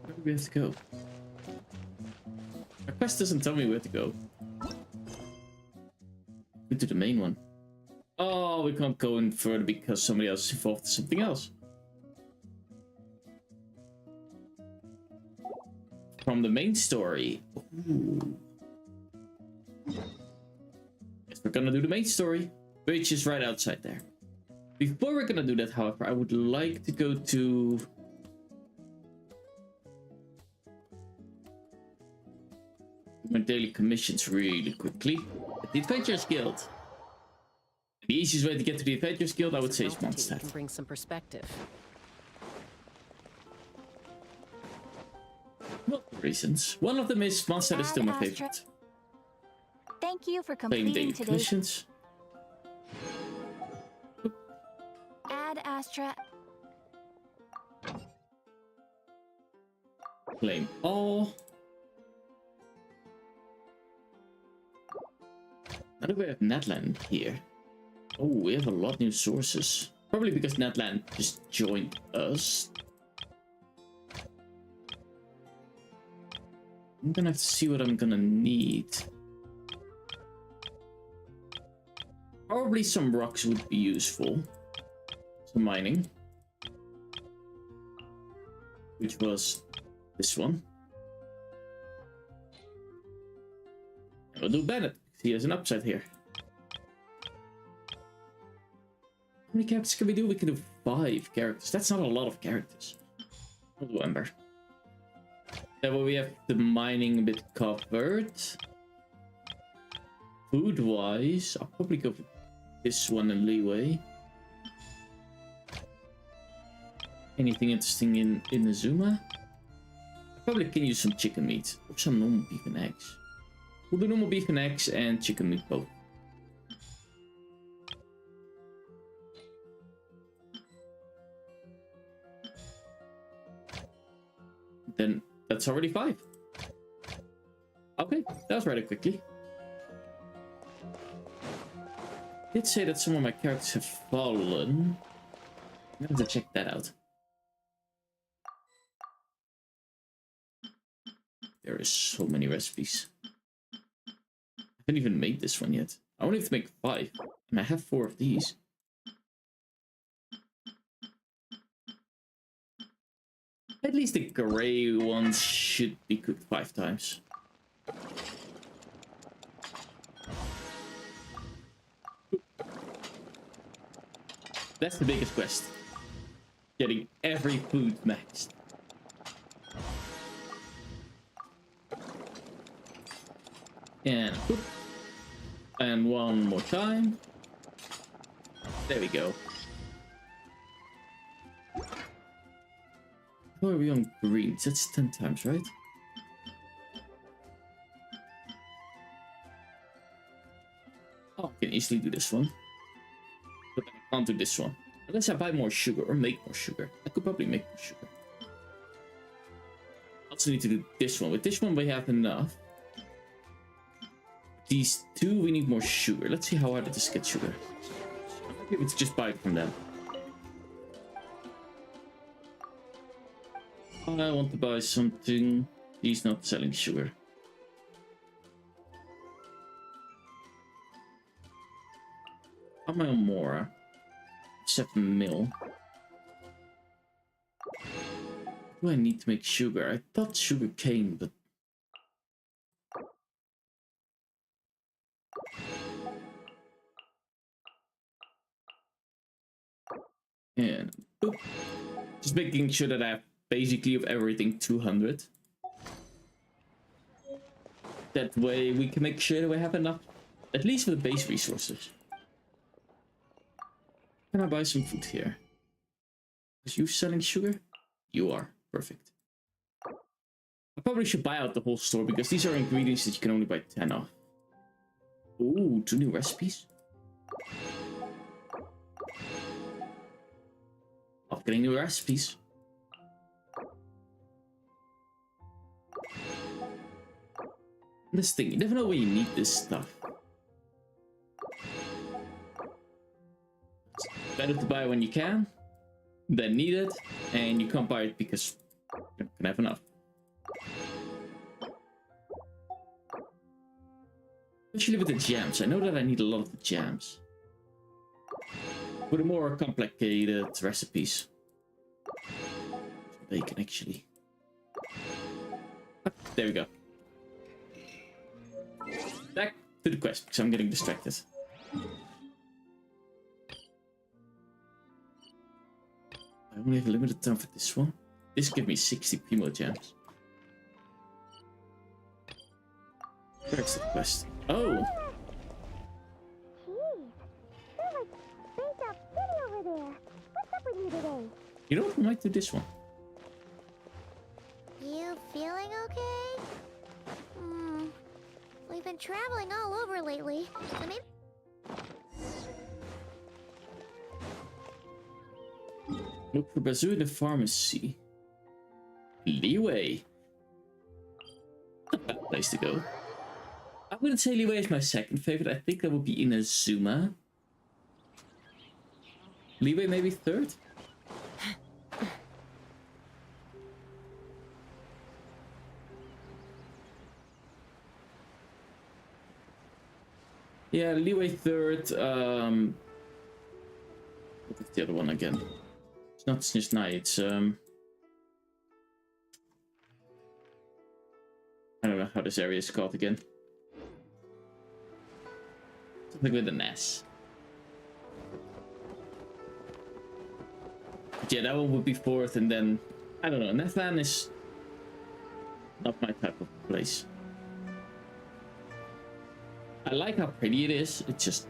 Where do we have to go? My quest doesn't tell me where to go. Go to the main one. Oh, we can't go in further because somebody else is involved in something else. From the main story. Ooh. Guess we're gonna do the main story, which is right outside there. Before we're gonna do that, however, I would like to go to... my daily commissions really quickly. The Adventurers Guild. The easiest way to get to the Adventurers Guild, I would say, is Mondstadt. Can bring some perspective. Multiple reasons. One of them is Mondstadt is still my Astra. favorite. Thank you for Playing completing daily today's commissions. Ad Astra. Claim all. How do we have Natland here? Oh, we have a lot of new sources. Probably because Natland just joined us. I'm gonna have to see what I'm gonna need. Probably some rocks would be useful. Some mining. Which was this one. And we'll do Bennett. He has an upside here. How many characters can we do? We can do 5 characters. That's not a lot of characters. I'll do Ember. That way we have the mining a bit covered. Food-wise, I'll probably go for this one in leeway. Anything interesting in Inazuma? I probably can use some chicken meat or some normal beef and eggs. We'll do normal beef and eggs and chicken meat both. Then that's already 5. Okay, that was rather quickly. Did say that some of my characters have fallen. I'm going to check that out. There is so many recipes. I haven't even made this one yet. I only have to make 5, and I have 4 of these. At least the gray ones should be cooked 5 times. That's the biggest quest. Getting every food maxed. And boop. And one more time. There we go. Why are we on greens? That's 10 times, right? Oh, I can easily do this one. But I can't do this one. Unless I buy more sugar or make more sugar. I could probably make more sugar. I also need to do this one. With this one we have enough. These 2 we need more sugar. Let's see how hard it is to get sugar. I might be able to just buy it from them. I want to buy something. He's not selling sugar. How am I on more? 7 mil. What do I need to make sugar? I thought sugar cane, but... And boop. Just making sure that I have basically of everything 200. That way we can make sure that we have enough, at least for the base resources. Can I buy some food here? Is you selling sugar? You are. Perfect. I probably should buy out the whole store because these are ingredients that you can only buy 10 of. Ooh, 2 new recipes. Of getting new recipes. This thing, you never know when you need this stuff. It's better to buy when you can, than need it, and you can't buy it because you can have enough. Especially with the jams. I know that I need a lot of the jams. For the more complicated recipes. Bacon, actually. Ah, there we go. Back to the quest, because I'm getting distracted. I only have a limited time for this one. This gives me 60 Primo gems. Where's the quest? Oh! You know what? I might do this one. You feeling okay? We've been traveling all over lately, so maybe... Look for Bazoo in the pharmacy. Leeway. Not a bad place to go. I wouldn't say Leeway is my second favorite. I think that would be Inazuma. Leeway maybe third? Yeah, Leeway third. What is the other one again? It's not Snizhnai, it's I don't know how this area is called again. Something with an S. But yeah, that one would be fourth, and then I don't know. Nathan is not my type of place. I like how pretty it is. It's just.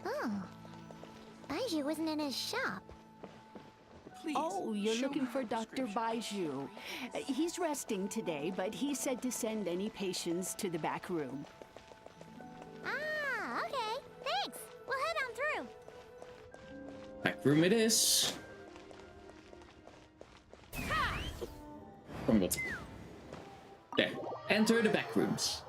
Oh. Baiju wasn't in his shop. Please, oh, you're looking for Dr. Baiju. He's resting today, but he said to send any patients to the back room. Ah, okay. Thanks. We'll head on through. Back room it is. Oh, there. Enter the back rooms.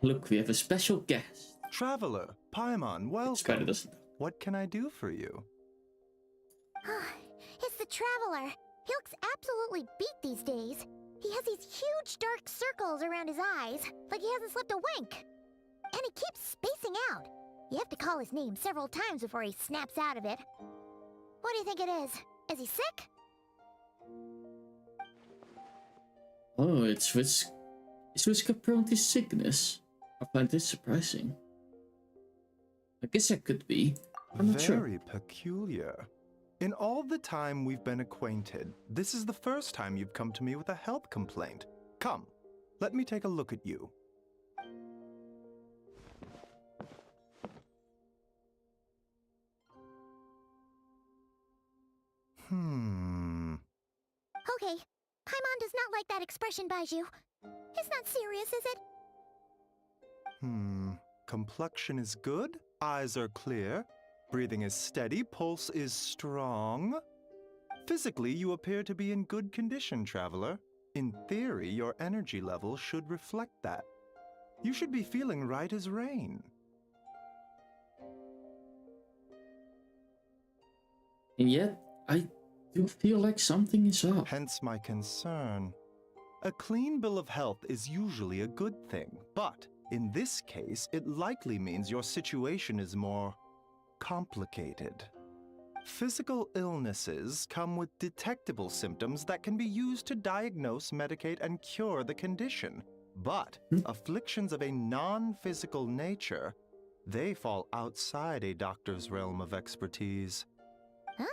Look, we have a special guest. Traveler, Paimon, welcome. What can I do for you? It's the Traveler. He looks absolutely beat these days. He has these huge dark circles around his eyes, like he hasn't slept a wink. And he keeps spacing out. You have to call his name several times before he snaps out of it. What do you think it is? Is he sick? Oh, it's Wisca prone to sickness. I find this surprising. I guess that could be. I'm not sure. Very peculiar. In all the time we've been acquainted, this is the first time you've come to me with a health complaint. Come, let me take a look at you. Okay, Paimon does not like that expression, Baiju. It's not serious, is it? Complexion is good, eyes are clear, breathing is steady, pulse is strong. Physically, you appear to be in good condition, Traveler. In theory, your energy level should reflect that. You should be feeling right as rain. And yet, I do feel like something is up. Hence my concern. A clean bill of health is usually a good thing, but in this case, it likely means your situation is more complicated. Physical illnesses come with detectable symptoms that can be used to diagnose, medicate, and cure the condition. But afflictions of a non-physical nature, they fall outside a doctor's realm of expertise. Huh?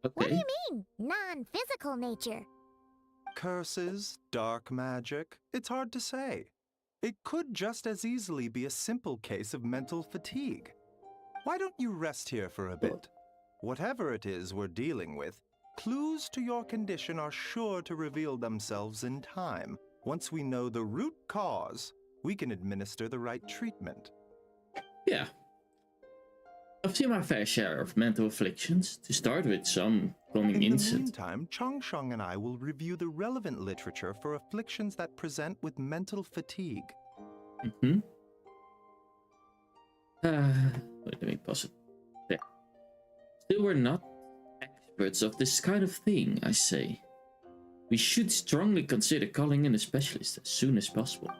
Okay. What do you mean, non-physical nature? Curses, dark magic, it's hard to say. It could just as easily be a simple case of mental fatigue. Why don't you rest here for a bit? Whatever it is we're dealing with, clues to your condition are sure to reveal themselves in time. Once we know the root cause, we can administer the right treatment. Yeah. I've seen my fair share of mental afflictions, to start with some coming In the instant. meantime, Changsheng and I will review the relevant literature for afflictions that present with mental fatigue. Wait, let me pause it. There. Still, we're not experts of this kind of thing, I say. We should strongly consider calling in a specialist as soon as possible.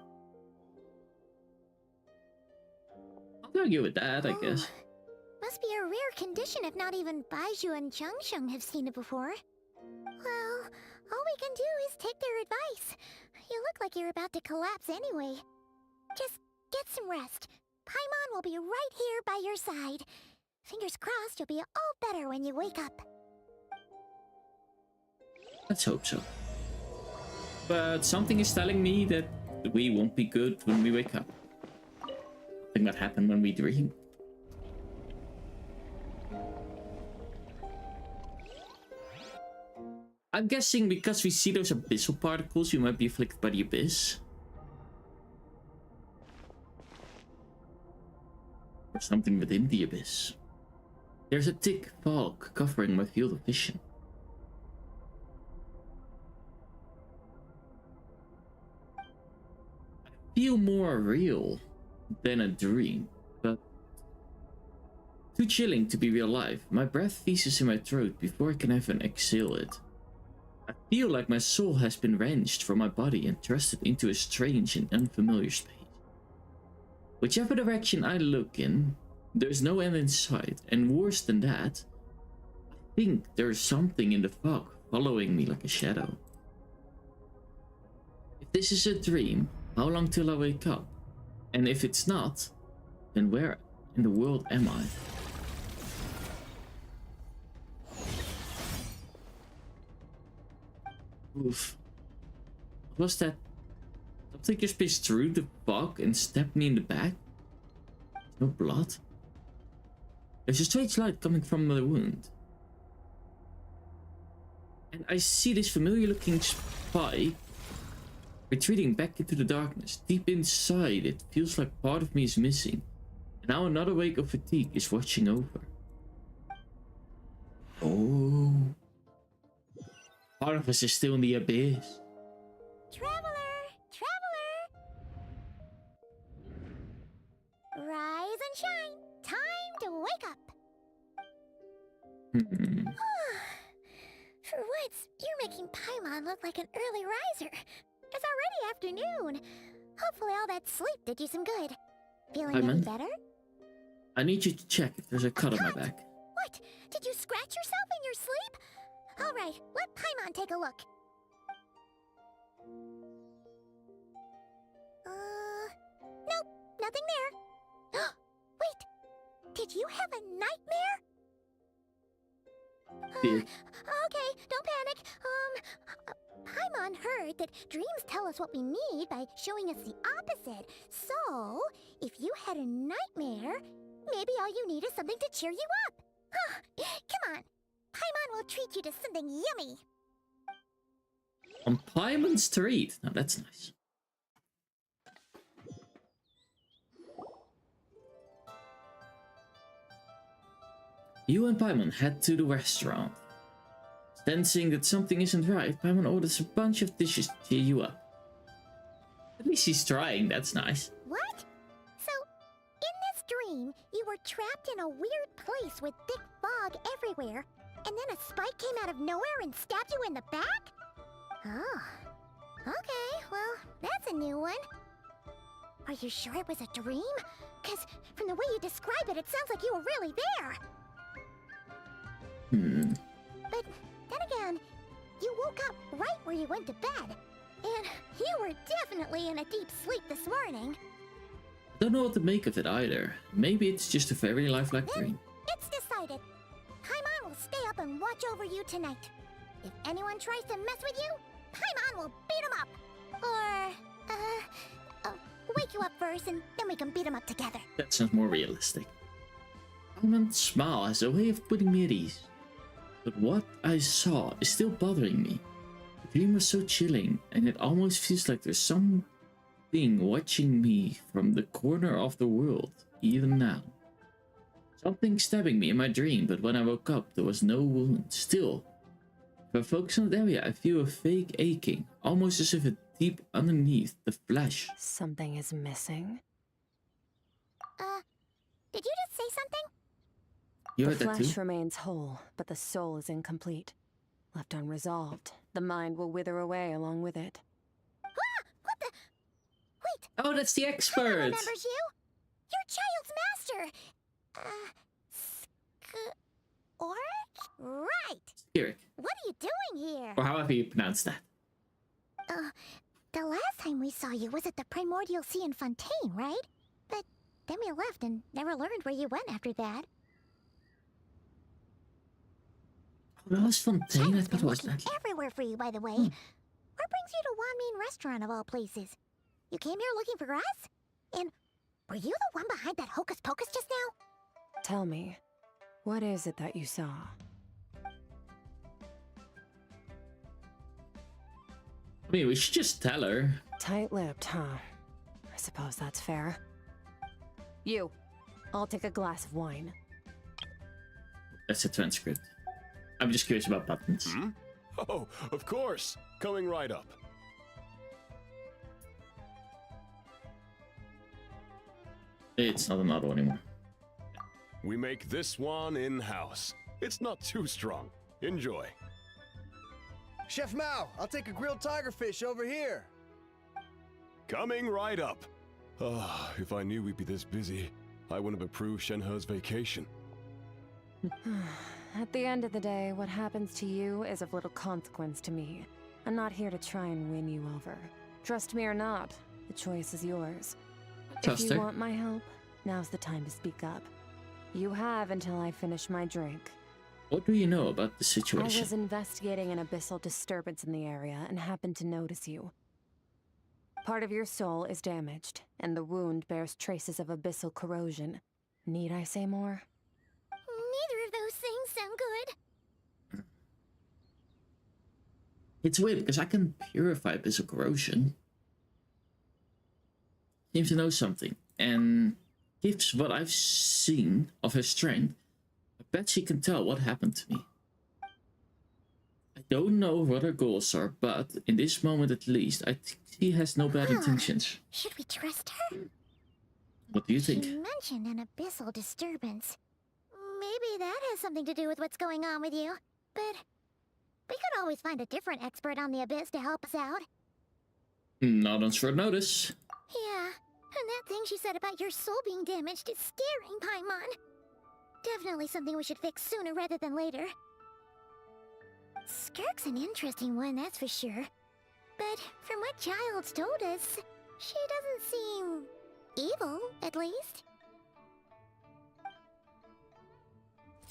I'll argue with that, I guess. Must be a rare condition if not even Baizhu and Changsheng have seen it before. Well, all we can do is take their advice. You look like you're about to collapse anyway. Just get some rest. Paimon will be right here by your side. Fingers crossed you'll be all better when you wake up. Let's hope so. But something is telling me that we won't be good when we wake up. Something that happened when we dream. I'm guessing because we see those abyssal particles, you might be afflicted by the abyss. Or something within the abyss. There's a thick fog covering my field of vision. I feel more real than a dream, but too chilling to be real life. My breath freezes in my throat before I can even exhale it. I feel like my soul has been wrenched from my body and thrusted into a strange and unfamiliar space. Whichever direction I look in, there's no end in sight, and worse than that, I think there's something in the fog following me like a shadow. If this is a dream, how long till I wake up? And if it's not, then where in the world am I? Oof. What was that? Something just pierced through the fog and stabbed me in the back? No blood? There's a strange light coming from the wound. And I see this familiar looking spike retreating back into the darkness. Deep inside, it feels like part of me is missing. And now another wave of fatigue is watching over. Oh. Part of us is still in the abyss. Traveler! Traveler! Rise and shine! Time to wake up! For once, you're making Paimon look like an early riser. It's already afternoon. Hopefully all that sleep did you some good. Feeling any better? I need you to check if there's a cut on my back. What? Did you scratch yourself in your sleep? Alright, let Paimon take a look. Nope, nothing there. Wait, did you have a nightmare? Okay, don't panic. Paimon heard that dreams tell us what we need by showing us the opposite. So, if you had a nightmare, maybe all you need is something to cheer you up. Come on, Paimon will treat you to something yummy. On Paimon's treat? Now that's nice. You and Paimon head to the restaurant. Sensing that something isn't right, Paimon orders a bunch of dishes to cheer you up. At least he's trying, that's nice. What? So, in this dream, you were trapped in a weird place with thick fog everywhere, and then a spike came out of nowhere and stabbed you in the back? Oh. Okay, well, that's a new one. Are you sure it was a dream? Because from the way you describe it, it sounds like you were really there. But then again, you woke up right where you went to bed. And you were definitely in a deep sleep this morning. Don't know what to make of it either. Maybe it's just a very lifelike dream. It's decided. Paimon will stay up and watch over you tonight. If anyone tries to mess with you, Paimon will beat him up. Or, wake you up first and then we can beat him up together. That sounds more realistic. Paimon's smile has a way of putting me at ease. But what I saw is still bothering me. The dream was so chilling, and it almost feels like there's something watching me from the corner of the world, even now. Something stabbing me in my dream, but when I woke up, there was no wound. Still, if I focus on that area, I feel a fake aching, almost as if it's deep underneath the flesh. Something is missing. Did you just say something? You The heard that flesh too? remains whole, but the soul is incomplete. Left unresolved, the mind will wither away along with it. Ah! What the? Wait, Oh, that's the Peppa expert! remembers you? Your child's master! Right! Eric, What are you doing here? or however you pronounce that. The last time we saw you was at the Primordial Sea in Fontaine, right? But then we left and never learned where you went after that. Oh, that was Fontaine, I Shadow's thought been it was looking that. everywhere for you, by the way. What brings you to Wanmean Restaurant of all places? You came here looking for us? And were you the one behind that hocus pocus just now? Tell me, what is it that you saw? I mean, we should just tell her. Tight-lipped, huh? I suppose that's fair. You, I'll take a glass of wine. That's a transcript. I'm just curious about buttons. Hmm? Oh, of course. Coming right up. It's not an auto anymore. We make this one in-house. It's not too strong. Enjoy. Chef Mao, I'll take a grilled tigerfish over here. Coming right up. Ah, if I knew we'd be this busy, I wouldn't have approved Shenhe's vacation. At the end of the day, what happens to you is of little consequence to me. I'm not here to try and win you over. Trust me or not, the choice is yours. Trust If her. you want my help, now's the time to speak up. You have until I finish my drink. What do you know about the I situation? was investigating an abyssal disturbance in the area and happened to notice you. Part of your soul is damaged, and the wound bears traces of abyssal corrosion. Need I say more? Neither of those things sound good. It's weird because I can purify abyssal corrosion. Seems to know something, and gives what I've seen of her strength. I bet she can tell what happened to me. I don't know what her goals are, but in this moment at least, I think she has no bad intentions. Should we trust her? What do you think? She mentioned an abyssal disturbance. Maybe that has something to do with what's going on with you. But we could always find a different expert on the abyss to help us out. Not on short notice. Yeah, and that thing she said about your soul being damaged is scaring, Paimon. Definitely something we should fix sooner rather than later. Skirk's an interesting one, that's for sure. But from what Child's told us, she doesn't seem evil, at least.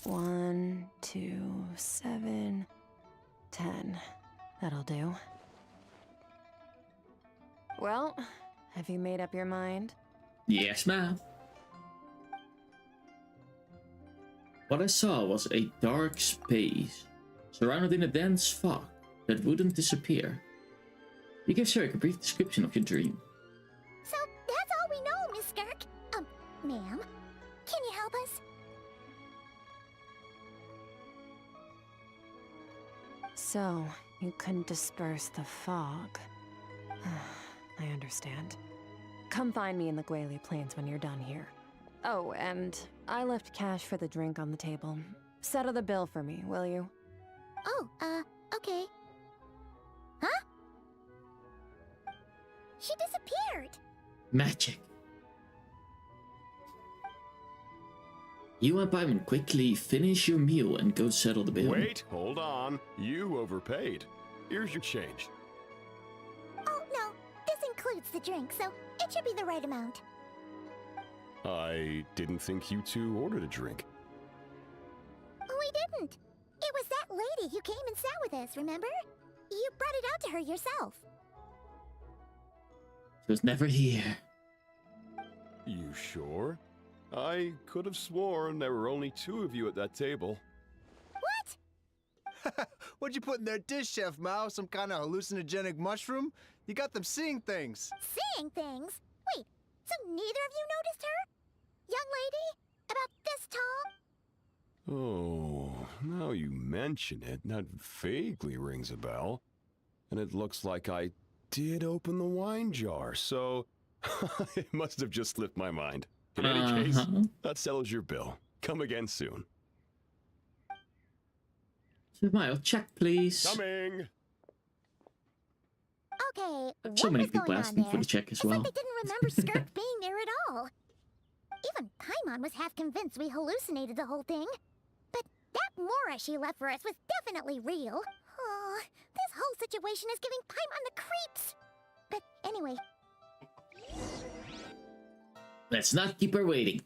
1, 2, 7, 10. That'll do. Well, have you made up your mind? Yes, ma'am. What I saw was a dark space, surrounded in a dense fog that wouldn't disappear. You gave Sherrick a brief description of your dream. So that's all we know, Miss Skirk. Ma'am, can you help us? So, you couldn't disperse the fog. I understand. Come find me in the Guili Plains when you're done here. Oh, and I left cash for the drink on the table. Settle the bill for me, will you? Oh, okay. Huh? She disappeared. Magic. You and Paimon quickly finish your meal and go settle the bill. Wait, hold on. You overpaid. Here's your change. Oh, no. This includes the drink, so it should be the right amount. I didn't think you two ordered a drink. We didn't. It was that lady who came and sat with us, remember? You brought it out to her yourself. She was never here. You sure? I could have sworn there were only 2 of you at that table. What? What'd you put in their dish, Chef Mao? Some kind of hallucinogenic mushroom? You got them seeing things. Seeing things? Wait, so neither of you noticed her? Young lady? About this tall? Oh, now you mention it, that vaguely rings a bell. And it looks like I did open the wine jar, so it must have just slipped my mind. In any case, that settles your bill. Come again soon. Smile, check, please. Coming. Okay, So what many was people going asking on for there? the check as It's well. like they didn't remember Skirk being there at all. Even Paimon was half convinced we hallucinated the whole thing. But that Mora she left for us was definitely real. Oh, this whole situation is giving Paimon the creeps. But anyway, Let's not keep her waiting.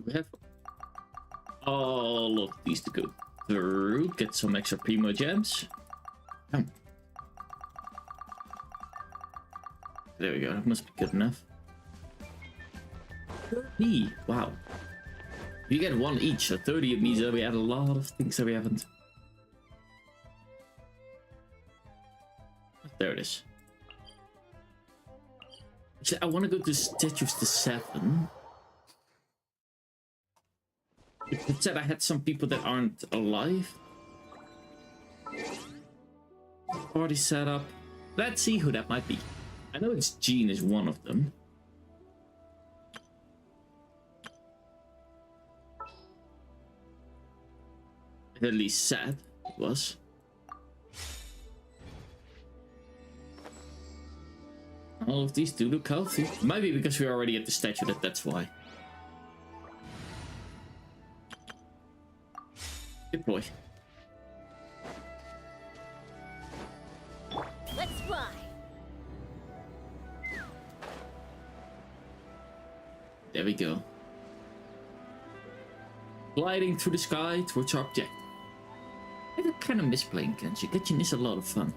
We have all of these to go through. Get some extra primo gems. Come. There we go. That must be good enough. 30. Wow. You get one each, so 30 of means that we had a lot of things that we haven't. There it is. Actually, I want to go to Statues to 7. It said I had some people that aren't alive. Party setup. Let's see who that might be. I know it's Jean is one of them. At least said it was. All of these do look healthy. Might be because we're already at the statue, that's why. Good boy. let's fly. There we go. Gliding through the sky towards our objective. I kind of miss playing Genshin. Genshin is a lot of fun.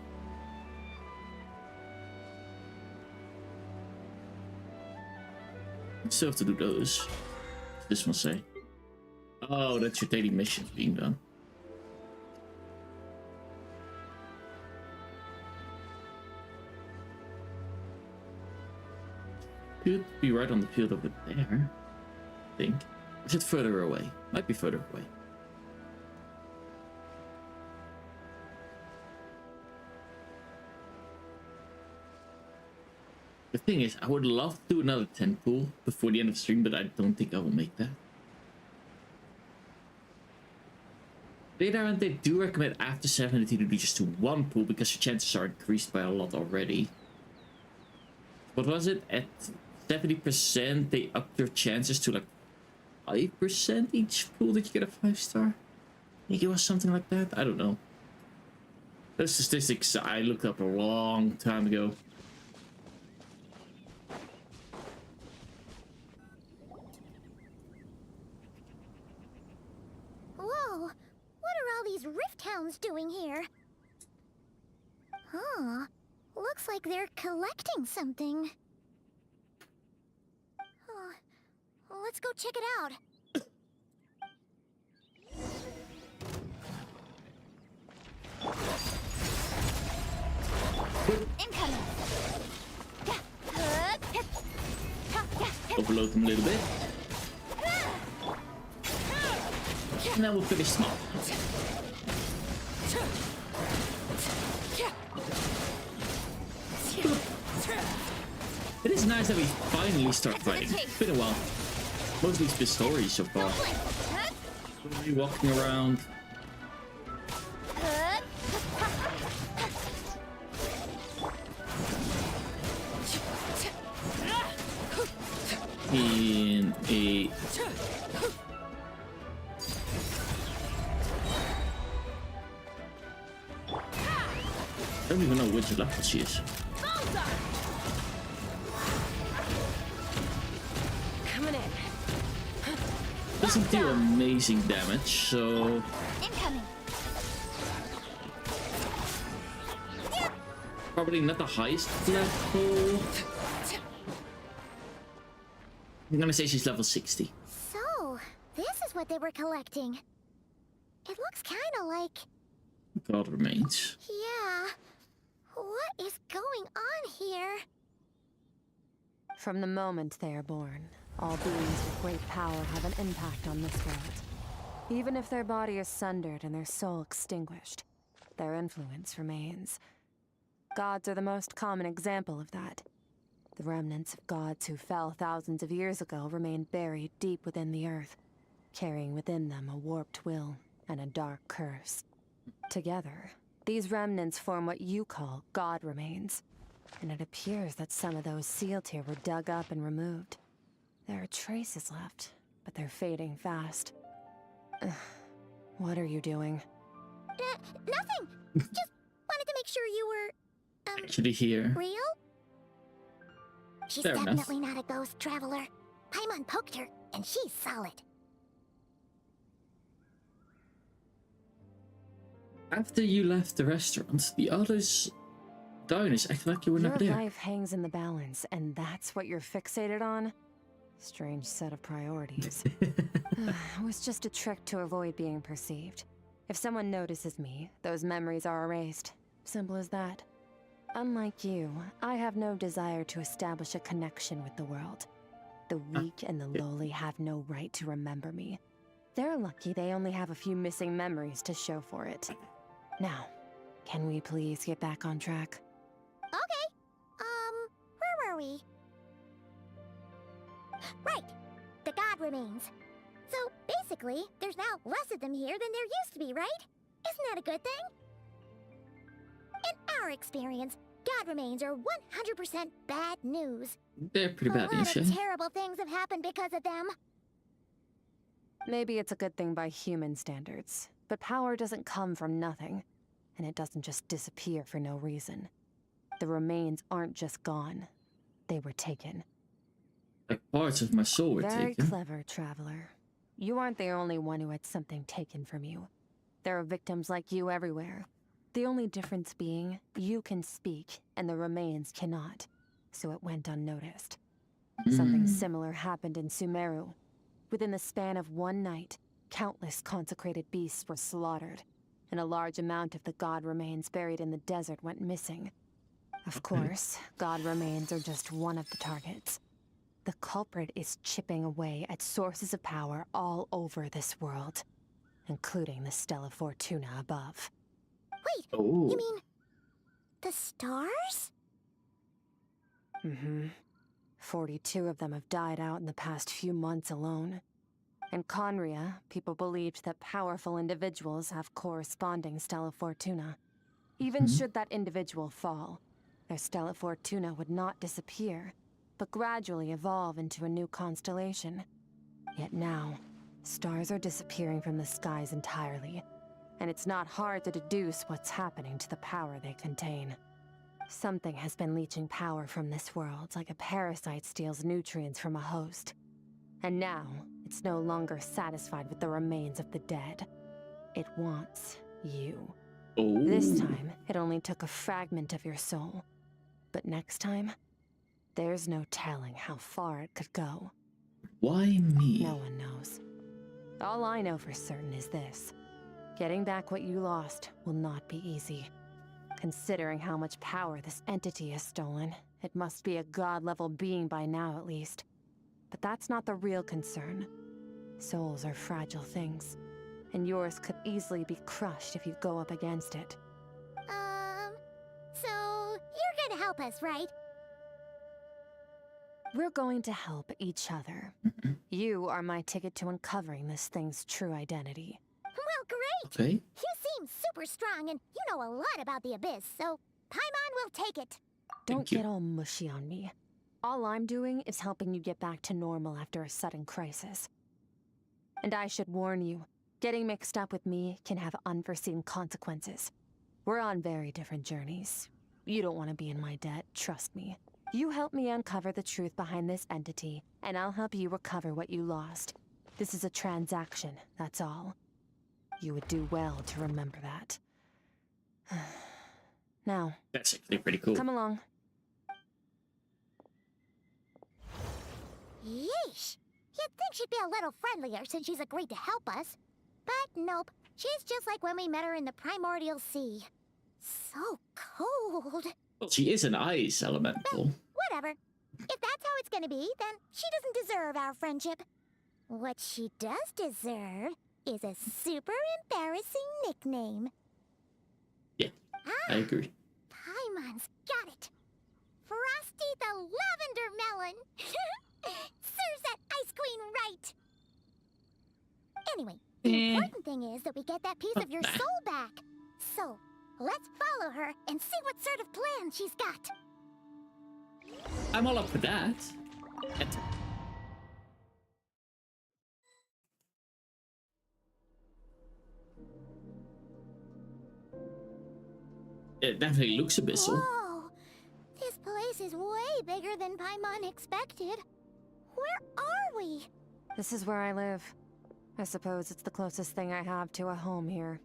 Still have to do those. This one say. Oh, that's your daily missions being done. Could be right on the field over there. I think. Or is it further away? Might be further away. The thing is, I would love to do another 10 pool before the end of the stream, but I don't think I will make that. They do recommend after 70 to do just to one pool because your chances are increased by a lot already. What was it? At 70%, they upped their chances to like 5% each pool that you get a 5-star. I think it was something like that. I don't know. Those statistics I looked up a long time ago. Whoa, what are all these rift hounds doing here? Huh, looks like they're collecting something. Let's go check it out. Incoming. Overload them a little bit. And then we'll finish small. It is nice that we finally start fighting. It's been a while. Mostly it's been stories so far. Furry walking around. In a... I don't even know which level she is. Coming in. Doesn't do amazing damage, so... Incoming. Probably not the highest level. I'm gonna say she's level 60. So, this is what they were collecting. It looks kind of like... God remains. Yeah. What is going on here? From the moment they are born, all beings with great power have an impact on this world. Even if their body is sundered and their soul extinguished, their influence remains. Gods are the most common example of that. The remnants of gods who fell thousands of years ago remain buried deep within the earth, carrying within them a warped will and a dark curse. Together, these remnants form what you call god remains, and it appears that some of those sealed here were dug up and removed. There are traces left, but they're fading fast. What are you doing? Nothing. Just wanted to make sure you were, Actually here. real? She's Fair enough. definitely not a ghost traveler. Paimon poked her, and she's solid. After you left the restaurant, the others diners acted like you were never Your there. life hangs in the balance, and that's what you're fixated on? Strange set of priorities. It was just a trick to avoid being perceived. If someone notices me, those memories are erased. Simple as that. Unlike you, I have no desire to establish a connection with the world. The weak and the lowly have no right to remember me. They're lucky they only have a few missing memories to show for it. Now, can we please get back on track? Okay. Where were we? Right. The god remains. So, basically, there's now less of them here than there used to be, right? Isn't that a good thing? In our experience, god remains are 100% bad news. They're pretty bad A lot news, of yeah. terrible things have happened because of them. Maybe it's a good thing by human standards, but power doesn't come from nothing, and it doesn't just disappear for no reason. The remains aren't just gone, they were taken. Like parts of my soul were Very taken. clever, traveler. You aren't the only one who had something taken from you. There are victims like you everywhere. The only difference being, you can speak, and the remains cannot, so it went unnoticed. Something similar happened in Sumeru. Within the span of one night, countless consecrated beasts were slaughtered, and a large amount of the god remains buried in the desert went missing. Of course, god remains are just one of the targets. The culprit is chipping away at sources of power all over this world, including the Stella Fortuna above. Wait, Oh. you mean the stars? Mm-hmm. 42 of them have died out in the past few months alone. In Conria, people believed that powerful individuals have corresponding Stella Fortuna. Even should that individual fall, their Stella Fortuna would not disappear, but gradually evolve into a new constellation. Yet now, stars are disappearing from the skies entirely, and it's not hard to deduce what's happening to the power they contain. Something has been leeching power from this world like a parasite steals nutrients from a host. And now, it's no longer satisfied with the remains of the dead. It wants you. Oh. This time, it only took a fragment of your soul. But next time, there's no telling how far it could go. Why me? No one knows. All I know for certain is this. Getting back what you lost will not be easy. Considering how much power this entity has stolen, it must be a god-level being by now at least. But that's not the real concern. Souls are fragile things, and yours could easily be crushed if you go up against it. So you're gonna help us, right? We're going to help each other. You are my ticket to uncovering this thing's true identity. Well, great! Okay. You seem super strong, and you know a lot about the Abyss, so Paimon will take it. Don't you. get all mushy on me. All I'm doing is helping you get back to normal after a sudden crisis. And I should warn you, getting mixed up with me can have unforeseen consequences. We're on very different journeys. You don't want to be in my debt, trust me. You help me uncover the truth behind this entity, and I'll help you recover what you lost. This is a transaction, that's all. You would do well to remember that. Now, That's actually pretty cool. come along. Yeesh! You'd think she'd be a little friendlier since she's agreed to help us. But nope, she's just like when we met her in the Primordial Sea. So cold. Well, she is an ice elemental. Whatever. If that's how it's gonna be, then she doesn't deserve our friendship. What she does deserve is a super embarrassing nickname. Yeah, I agree. Paimon's got it. Frosty the Lavender Melon! Serves that ice queen right! Anyway, the important thing is that we get that piece of your soul back. So, let's follow her and see what sort of plan she's got. I'm all up for that. Enter. It definitely looks abyssal. Whoa! This place is way bigger than Paimon expected. Where are we? This is where I live. I suppose it's the closest thing I have to a home here.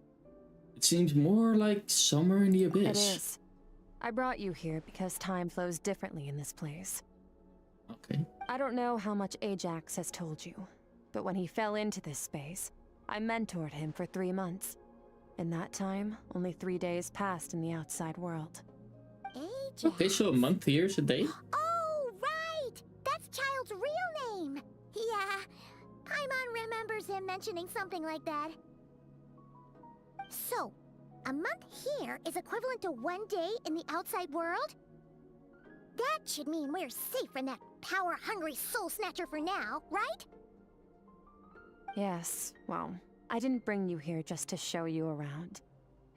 It seems more like somewhere in the abyss. It is. I brought you here because time flows differently in this place. Okay. I don't know how much Ajax has told you, but when he fell into this space, I mentored him for 3 months. In that time, only 3 days passed in the outside world. Ajax. Okay, so a month here is a day? Oh, right! That's Child's real name! Yeah, Paimon remembers him mentioning something like that. So, a month here is equivalent to 1 day in the outside world? That should mean we're safe from that power-hungry soul snatcher for now, right? Yes, well, I didn't bring you here just to show you around.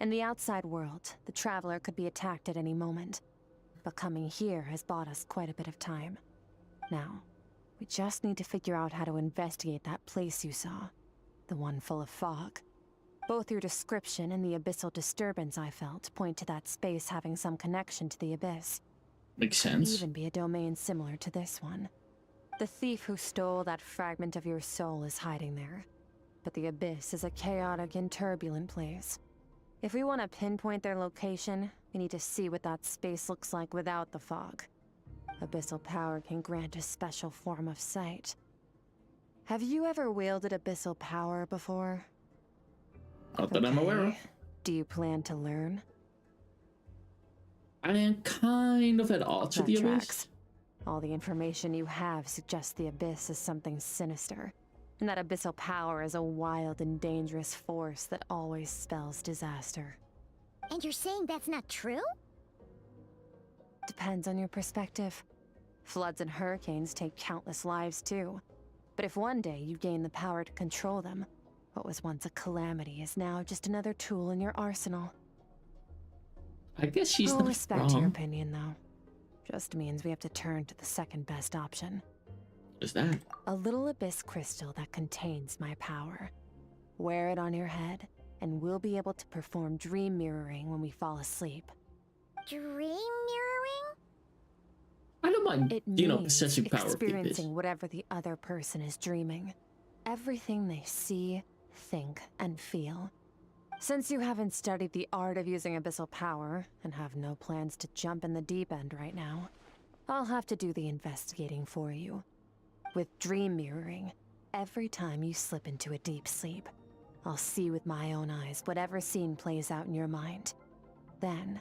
In the outside world, the Traveler could be attacked at any moment. But coming here has bought us quite a bit of time. Now, we just need to figure out how to investigate that place you saw. The one full of fog. Both your description and the abyssal disturbance I felt point to that space having some connection to the abyss. Makes Could sense. even be a domain similar to this one. The thief who stole that fragment of your soul is hiding there. But the abyss is a chaotic and turbulent place. If we want to pinpoint their location, we need to see what that space looks like without the fog. Abyssal power can grant a special form of sight. Have you ever wielded abyssal power before? Not that I'm aware of. Okay. Do you plan to learn? I am kind of at odds with That the abyss. tracks. All the information you have suggests the abyss is something sinister, and that abyssal power is a wild and dangerous force that always spells disaster. And you're saying that's not true? Depends on your perspective. Floods and hurricanes take countless lives too. But if one day you gain the power to control them, what was once a calamity is now just another tool in your arsenal. I guess she's I'll not respect your wrong. opinion, though. Just means we have to turn to the second best option. What's that? A little abyss crystal that contains my power. Wear it on your head, and we'll be able to perform dream mirroring when we fall asleep. Dream mirroring? I don't mind, It you know, means possessing power of the abyss. experiencing whatever the other person is dreaming. Everything they see, think, and feel. Since you haven't studied the art of using abyssal power, and have no plans to jump in the deep end right now, I'll have to do the investigating for you. With dream mirroring, every time you slip into a deep sleep, I'll see with my own eyes whatever scene plays out in your mind. Then,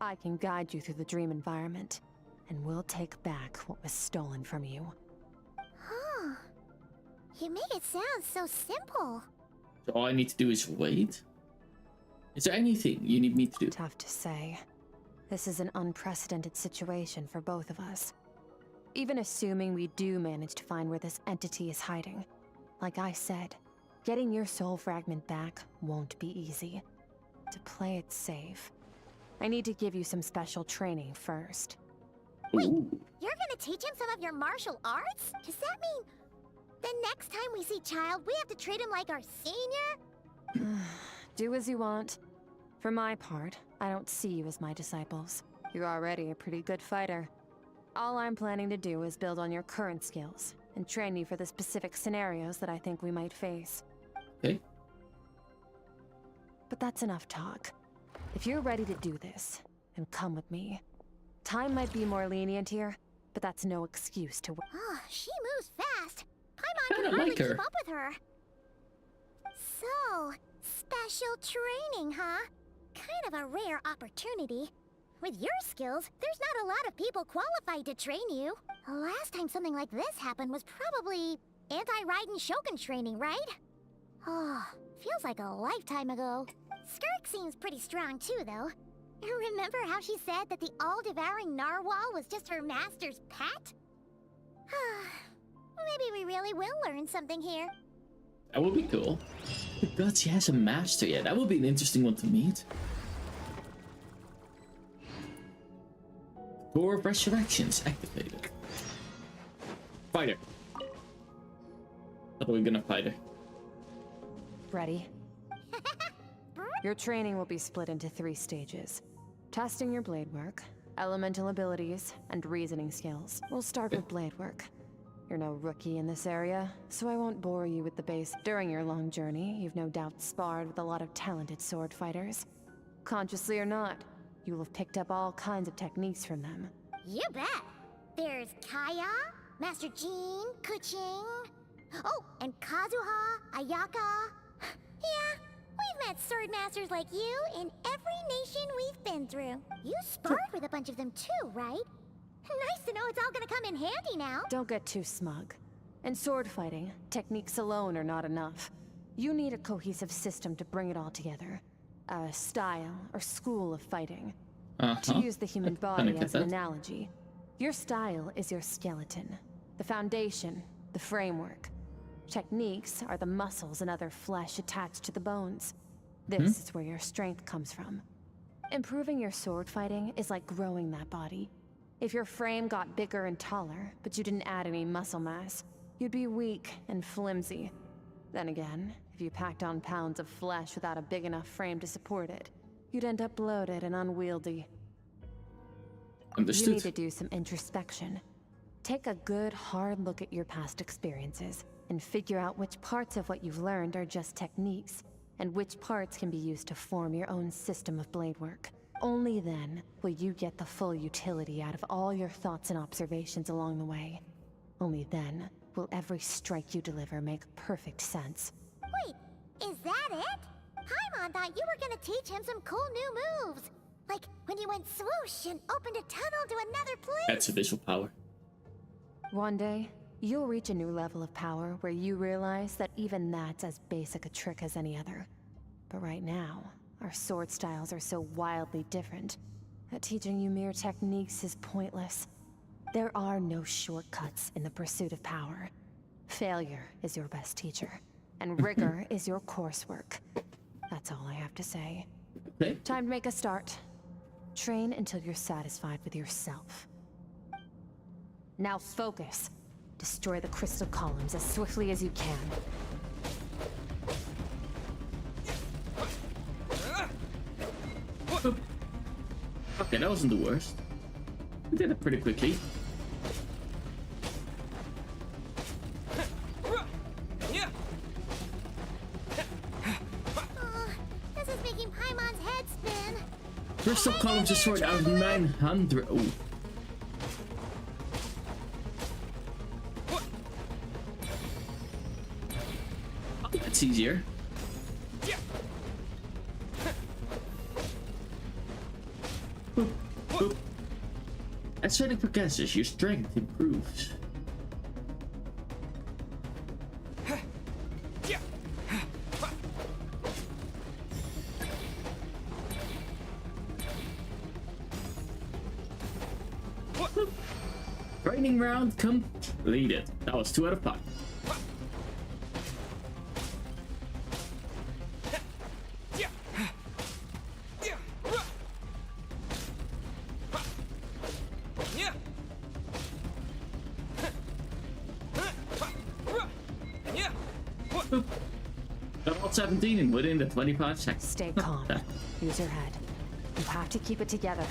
I can guide you through the dream environment, and we'll take back what was stolen from you. Huh. You make it sound so simple. So all I need to do is wait? Is there anything you need me to do? Tough to say. This is an unprecedented situation for both of us. Even assuming we do manage to find where this entity is hiding, like I said, getting your soul fragment back won't be easy. To play it safe, I need to give you some special training first. Wait, Ooh. you're gonna teach him some of your martial arts? Does that mean the next time we see Child, we have to treat him like our senior? Do as you want. For my part, I don't see you as my disciples. You're already a pretty good fighter. All I'm planning to do is build on your current skills, and train you for the specific scenarios that I think we might face. Okay. But that's enough talk. If you're ready to do this, then come with me. Time might be more lenient here, but that's no excuse to... Oh, she moves fast. Paimon Kinda can hardly like her. keep up with her. So, special training, huh? Kind of a rare opportunity. With your skills, there's not a lot of people qualified to train you. The last time something like this happened was probably anti-Raiden Shogun training, right? Oh, feels like a lifetime ago. Skirk seems pretty strong too, though. Remember how she said that the all-devouring narwhal was just her master's pet? Maybe we really will learn something here. That would be cool. Oh god, she has a master yet. That would be an interesting one to meet. Core of Resurrections activated. Fighter. How are we gonna fight her? Ready? Your training will be split into 3 stages. Testing your blade work, elemental abilities, and reasoning skills. We'll start with blade work. You're no rookie in this area, so I won't bore you with the base. During your long journey, you've no doubt sparred with a lot of talented sword fighters. Consciously or not, you will have picked up all kinds of techniques from them. You bet. There's Kaya, Master Jean, Kuching. Oh, and Kazuha, Ayaka. Yeah, we've met sword masters like you in every nation we've been through. You sparred with a bunch of them too, right? Nice to know it's all gonna come in handy now. Don't get too smug. In sword fighting, techniques alone are not enough. You need a cohesive system to bring it all together. A style or school of fighting. To use the human body as an analogy, your style is your skeleton, the foundation, the framework. Techniques are the muscles and other flesh attached to the bones. This is where your strength comes from. Improving your sword fighting is like growing that body. If your frame got bigger and taller, but you didn't add any muscle mass, you'd be weak and flimsy. Then again, if you packed on pounds of flesh without a big enough frame to support it, you'd end up bloated and unwieldy. Understood. You need to do some introspection. Take a good, hard look at your past experiences, and figure out which parts of what you've learned are just techniques, and which parts can be used to form your own system of blade work. Only then will you get the full utility out of all your thoughts and observations along the way. Only then will every strike you deliver make perfect sense. Wait, is that it? Paimon thought you were gonna teach him some cool new moves. Like when you went swoosh and opened a tunnel to another place. That's a visual power. One day, you'll reach a new level of power where you realize that even that's as basic a trick as any other. But right now, our sword styles are so wildly different that teaching you mere techniques is pointless. There are no shortcuts in the pursuit of power. Failure is your best teacher, and rigor is your coursework. That's all I have to say. Okay. Time to make a start. Train until you're satisfied with yourself. Now focus. Destroy the crystal columns as swiftly as you can. Okay, that wasn't the worst. We did it pretty quickly. This is making Paimon's head spin. Crystal columns destroyed out of 900. Oh. That's easier. Boop, boop. As training progresses, your strength improves. Training round completed. That was 2 out of 5. Level 17 and within the 25 seconds. Stay calm. Use your head. You have to keep it together.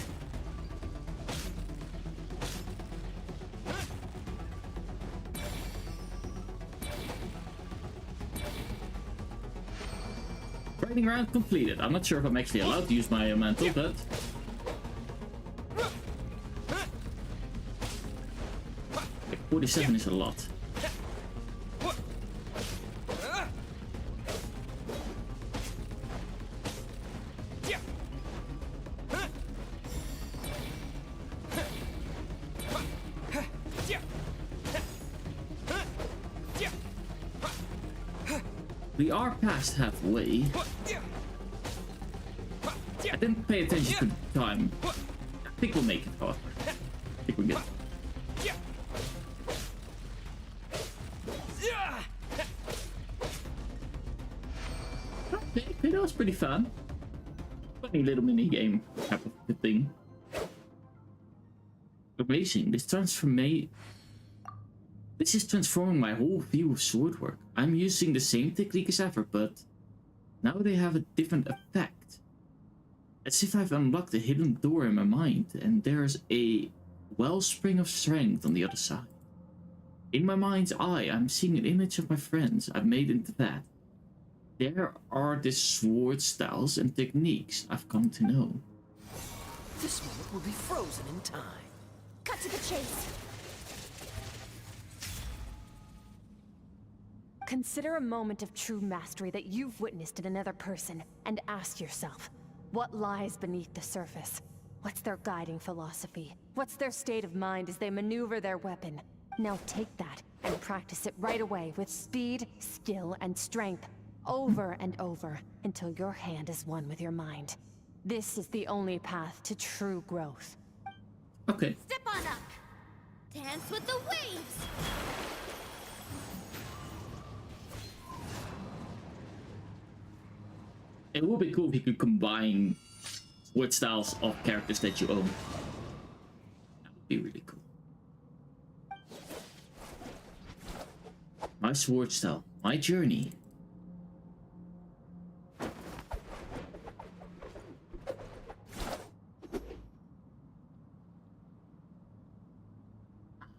Training round completed. I'm not sure if I'm actually allowed to use my mantle, but... Okay, 47 is a lot. We are past halfway. didn't pay attention to the time. I think we'll make it, however. I think we're good. Okay, that was pretty fun. Funny little mini game type of thing. Amazing. This is transforming my whole view of sword work. I'm using the same technique as ever, but now they have a different effect. As if I've unlocked a hidden door in my mind, and there's a wellspring of strength on the other side. In my mind's eye, I'm seeing an image of my friends I've made into that. There are the sword styles and techniques I've come to know. This moment will be frozen in time. Cut to the chase. Consider a moment of true mastery that you've witnessed in another person, and ask yourself, what lies beneath the surface? What's their guiding philosophy? What's their state of mind as they maneuver their weapon? Now take that and practice it right away with speed, skill, and strength, over and over, until your hand is one with your mind. This is the only path to true growth. Okay. Step on up. Dance with the waves. It would be cool if you could combine sword styles of characters that you own. That would be really cool. My sword style, my journey.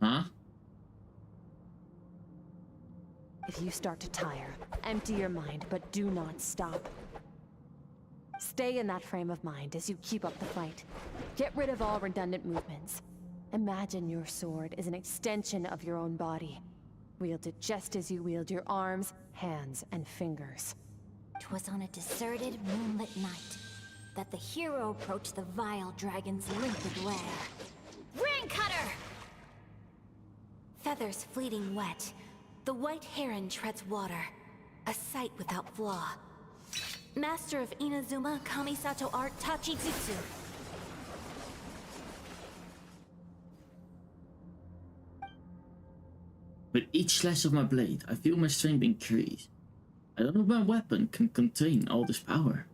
Huh? If you start to tire, empty your mind, but do not stop. Stay in that frame of mind as you keep up the fight. Get rid of all redundant movements. Imagine your sword is an extension of your own body. Wield it just as you wield your arms, hands, and fingers. 'Twas on a deserted, moonlit night that the hero approached the vile dragon's limpid lair. Ring cutter! Feathers fleeting wet, the white heron treads water, a sight without flaw. Master of Inazuma Kamisato art Tachijutsu. With each slash of my blade, I feel my strength increase. I don't know if my weapon can contain all this power.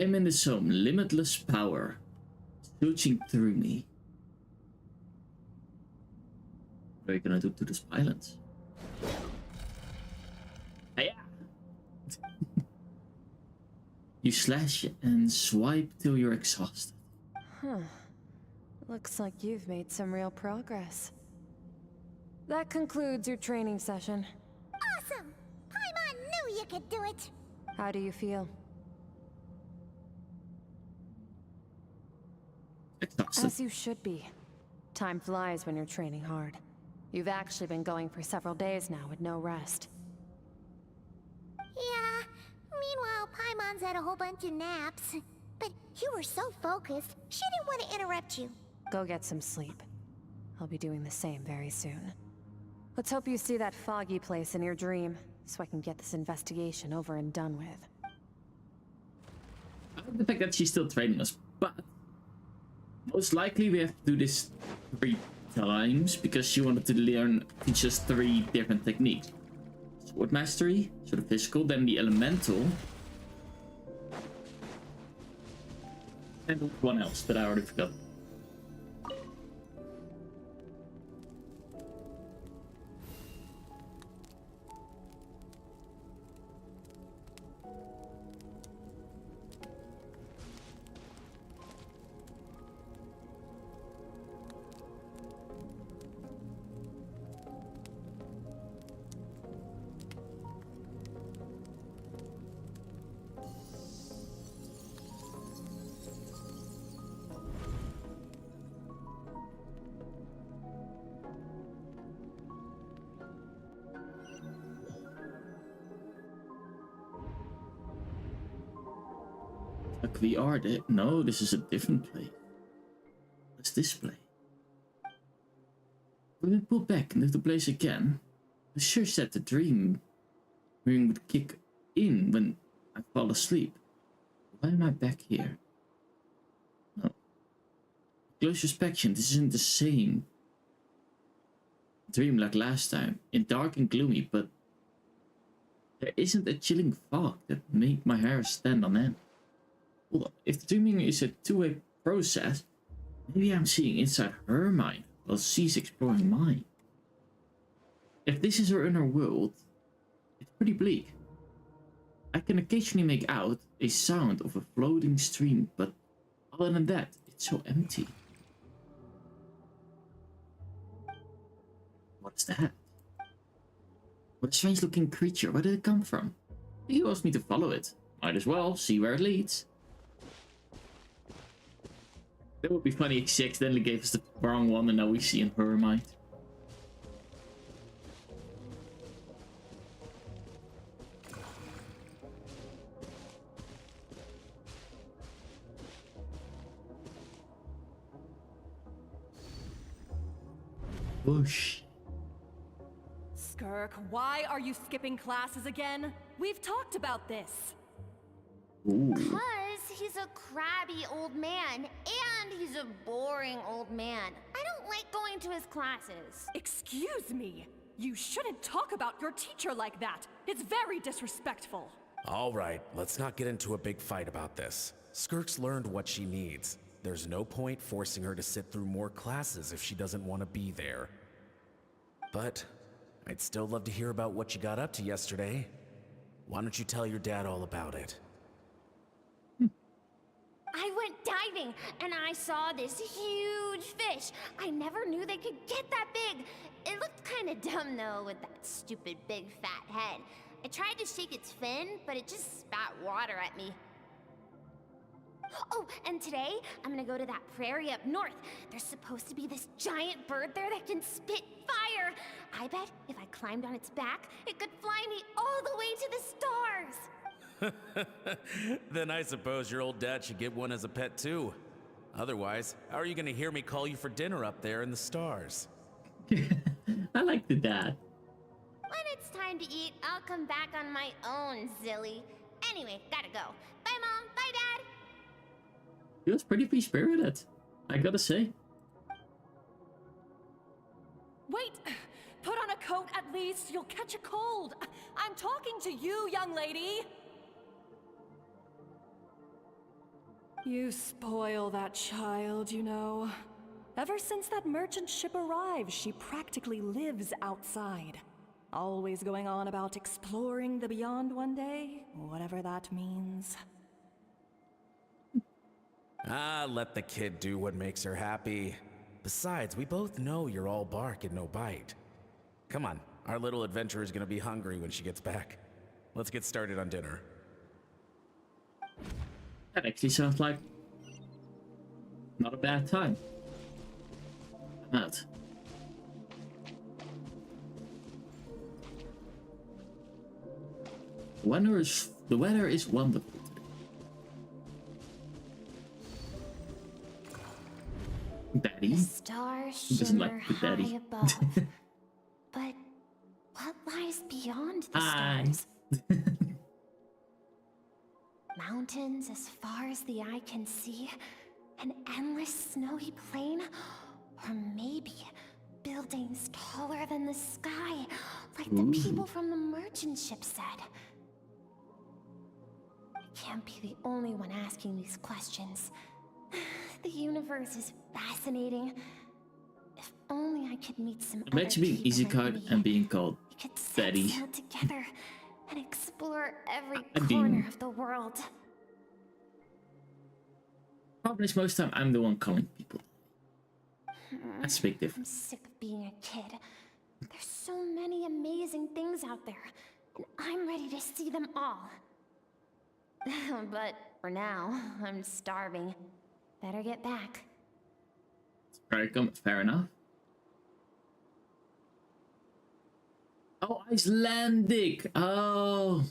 I am in the zone, limitless power, searching through me. What are you gonna do to this violence? Hiya! You slash and swipe till you're exhausted. Huh. Looks like you've made some real progress. That concludes your training session. Awesome! Paimon knew you could do it. How do you feel? Exhausted. As you should be. Time flies when you're training hard. You've actually been going for several days now with no rest. Yeah. Meanwhile, Paimon's had a whole bunch of naps. But you were so focused, she didn't want to interrupt you. Go get some sleep. I'll be doing the same very soon. Let's hope you see that foggy place in your dream, so I can get this investigation over and done with. I like the fact that she's still training us, but most likely we have to do this 3 times because she wanted to teach us 3 different techniques. Sword mastery, so the physical, then the elemental, and one else that I already forgot. Like VR did? No, this is a different place. What's this place? When we pull back and leave the place again, I sure said the dream would kick in when I fall asleep. Why am I back here? No. Close inspection, this isn't the same dream like last time. In dark and gloomy, but there isn't a chilling fog that made my hair stand on end. Hold on. If dreaming is a two-way process, maybe I'm seeing inside her mind while she's exploring mine. If this is her inner world, it's pretty bleak. I can occasionally make out a sound of a floating stream, but other than that, it's so empty. What's that? What a strange looking creature, where did it come from? He wants me to follow it. Might as well, see where it leads. That would be funny if she accidentally gave us the wrong one and now we see in her mind. Whoosh. Skirk, why are you skipping classes again? We've talked about this. Ooh. Because he's a crabby old man, and he's a boring old man. I don't like going to his classes. Excuse me. You shouldn't talk about your teacher like that. It's very disrespectful. All right, let's not get into a big fight about this. Skirk's learned what she needs. There's no point forcing her to sit through more classes if she doesn't want to be there. But I'd still love to hear about what you got up to yesterday. Why don't you tell your dad all about it? I went diving, and I saw this huge fish. I never knew they could get that big. It looked kind of dumb, though, with that stupid big fat head. I tried to shake its fin, but it just spat water at me. Oh, and today, I'm gonna go to that prairie up north. There's supposed to be this giant bird there that can spit fire. I bet if I climbed on its back, it could fly me all the way to the stars. Then I suppose your old dad should get one as a pet too. Otherwise, how are you gonna hear me call you for dinner up there in the stars? I like the dad. When it's time to eat, I'll come back on my own, Zilly. Anyway, gotta go. Bye, Mom. Bye, Dad. He was pretty free-spirited, I gotta say. Wait! Put on a coat at least. You'll catch a cold. I'm talking to you, young lady. You spoil that child, you know. Ever since that merchant ship arrived, she practically lives outside. Always going on about exploring the beyond one day, whatever that means. Ah, let the kid do what makes her happy. Besides, we both know you're all bark and no bite. Come on, our little adventurer is gonna be hungry when she gets back. Let's get started on dinner. That actually sounds like not a bad time. I'm out. The weather is wonderful. Daddy. The stars Who doesn't shimmer like the high daddy? above. But what lies beyond the Hi. stars? Mountains as far as the eye can see? An endless snowy plain? Or maybe buildings taller than the sky, like the people from the merchant ship said. I can't be the only one asking these questions. The universe is fascinating. If only I could meet some other Imagine being people easy like card me. and being called We could set Daddy. sail together and explore every I'd be- corner of the world. Problem is, most of the time I'm the one calling people. That's a big I'm difference. sick of being a kid. There's so many amazing things out there, and I'm ready to see them all. But for now, I'm starving. Better get back. Alright, fair enough. Oh, Icelandic! Oh.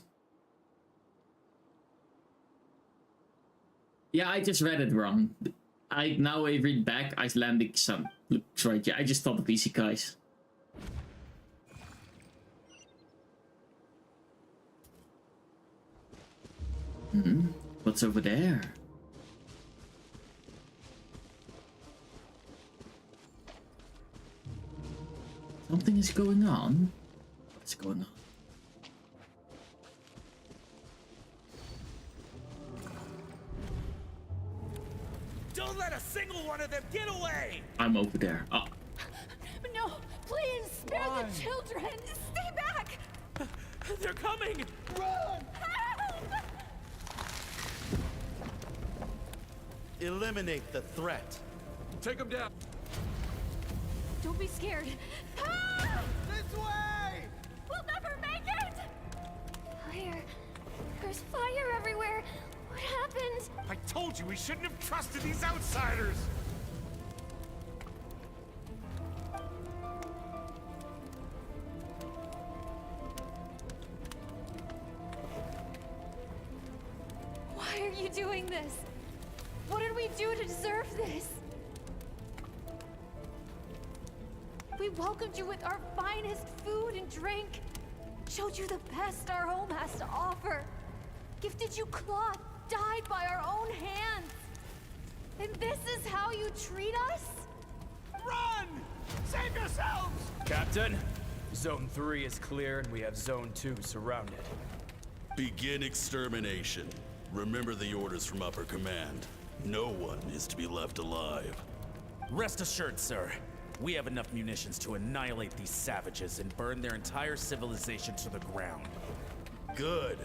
Yeah, I just read it wrong. Now I read back, Icelandic sun. Looks right, yeah, I just thought of isekais. What's over there? Something is going on. What's going on? Don't let a single one of them get away! I'm over there. Oh. No, please spare the children. Stay back. They're coming! Run! Help! Eliminate the threat. Take them down. Don't be scared. Ah! This way! We'll never make it! There's fire everywhere. What happened? I told you we shouldn't have trusted these outsiders! Why are you doing this? What did we do to deserve this? We welcomed you with our finest food and drink, showed you the best our home has to offer, gifted you cloth dyed by our own hands. And this is how you treat us? Run! Save yourselves! Captain, Zone 3 is clear and we have Zone 2 surrounded. Begin extermination. Remember the orders from upper command. No one is to be left alive. Rest assured, sir. We have enough munitions to annihilate these savages and burn their entire civilization to the ground. Good.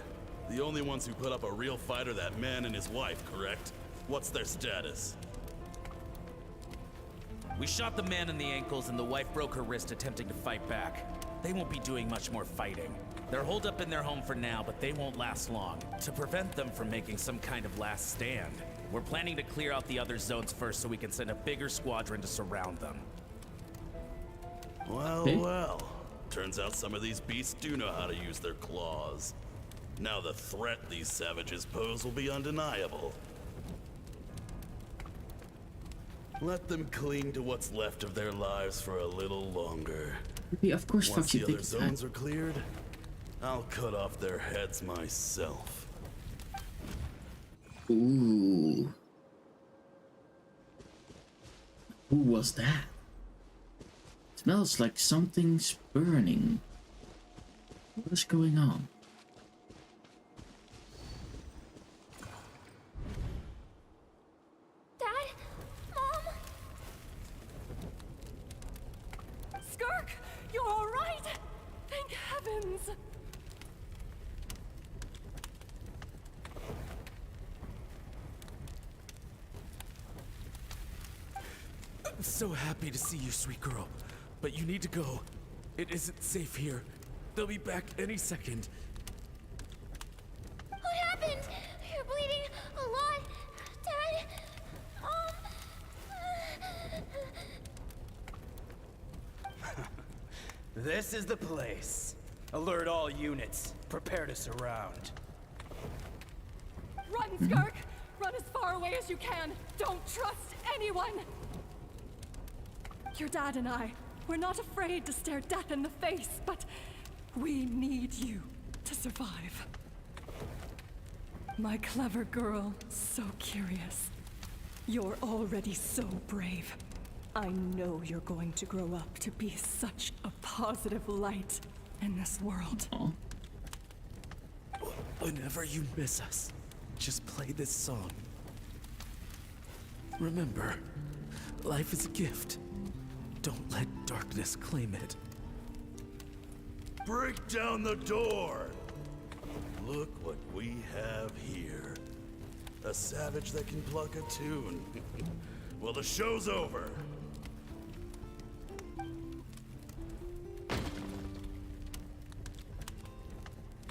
The only ones who put up a real fight are that man and his wife, correct? What's their status? We shot the man in the ankles and the wife broke her wrist attempting to fight back. They won't be doing much more fighting. They're holed up in their home for now, but they won't last long. To prevent them from making some kind of last stand, we're planning to clear out the other zones first so we can send a bigger squadron to surround them. Well, well. Turns out some of these beasts do know how to use their claws. Now the threat these savages pose will be undeniable. Let them cling to what's left of their lives for a little longer. Yeah, of course. Once the other zones are cleared, I'll cut off their heads myself. Ooh. Who was that? Smells like something's burning. What is going on? Dad? Mom? Skirk, you're all right? Thank heavens. I'm so happy to see you, sweet girl. But you need to go. It isn't safe here. They'll be back any second. What happened? You're bleeding a lot. Dad? This is the place. Alert all units. Prepare to surround. Run, Skirk! Run as far away as you can. Don't trust anyone. Your dad and I, we're not afraid to stare death in the face, but we need you to survive. My clever girl, so curious. You're already so brave. I know you're going to grow up to be such a positive light in this world. Whenever you miss us, just play this song. Remember, life is a gift. Don't let darkness claim it. Break down the door! Look what we have here. A savage that can pluck a tune. Well, the show's over.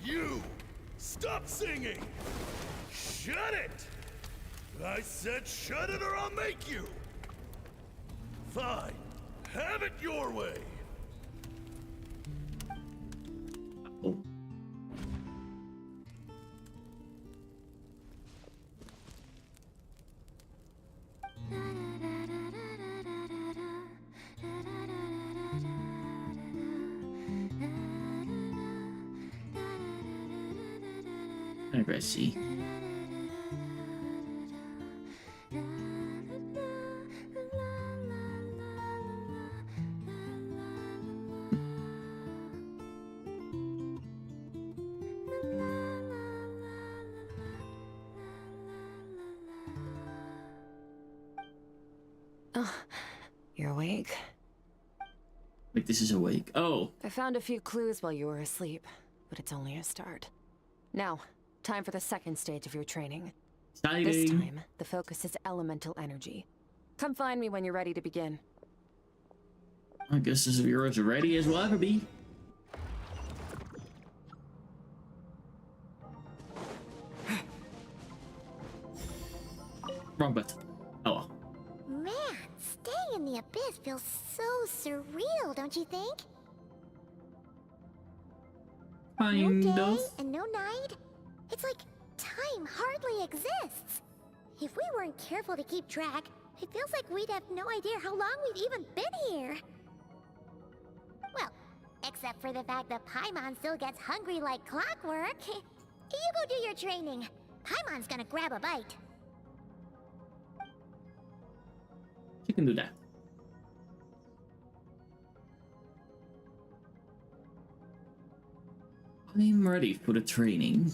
You! Stop singing! Shut it! I said shut it or I'll make you! Fine. Have it your way! Oh. I see. You're awake. Like this is awake. Oh. I found a few clues while you were asleep, but it's only a start. Now, time for the second stage of your training. Exciting. This time, the focus is elemental energy. Come find me when you're ready to begin. I guess this viewer is ready as we'll ever be. Wrong button. Oh well. Man, staying in the abyss feels so surreal, don't you think? Kind no day of. and no night. It's like time hardly exists. If we weren't careful to keep track, it feels like we'd have no idea how long we've even been here. Well, except for the fact that Paimon still gets hungry like clockwork. You go do your training. Paimon's gonna grab a bite. She can do that. I'm ready for the training.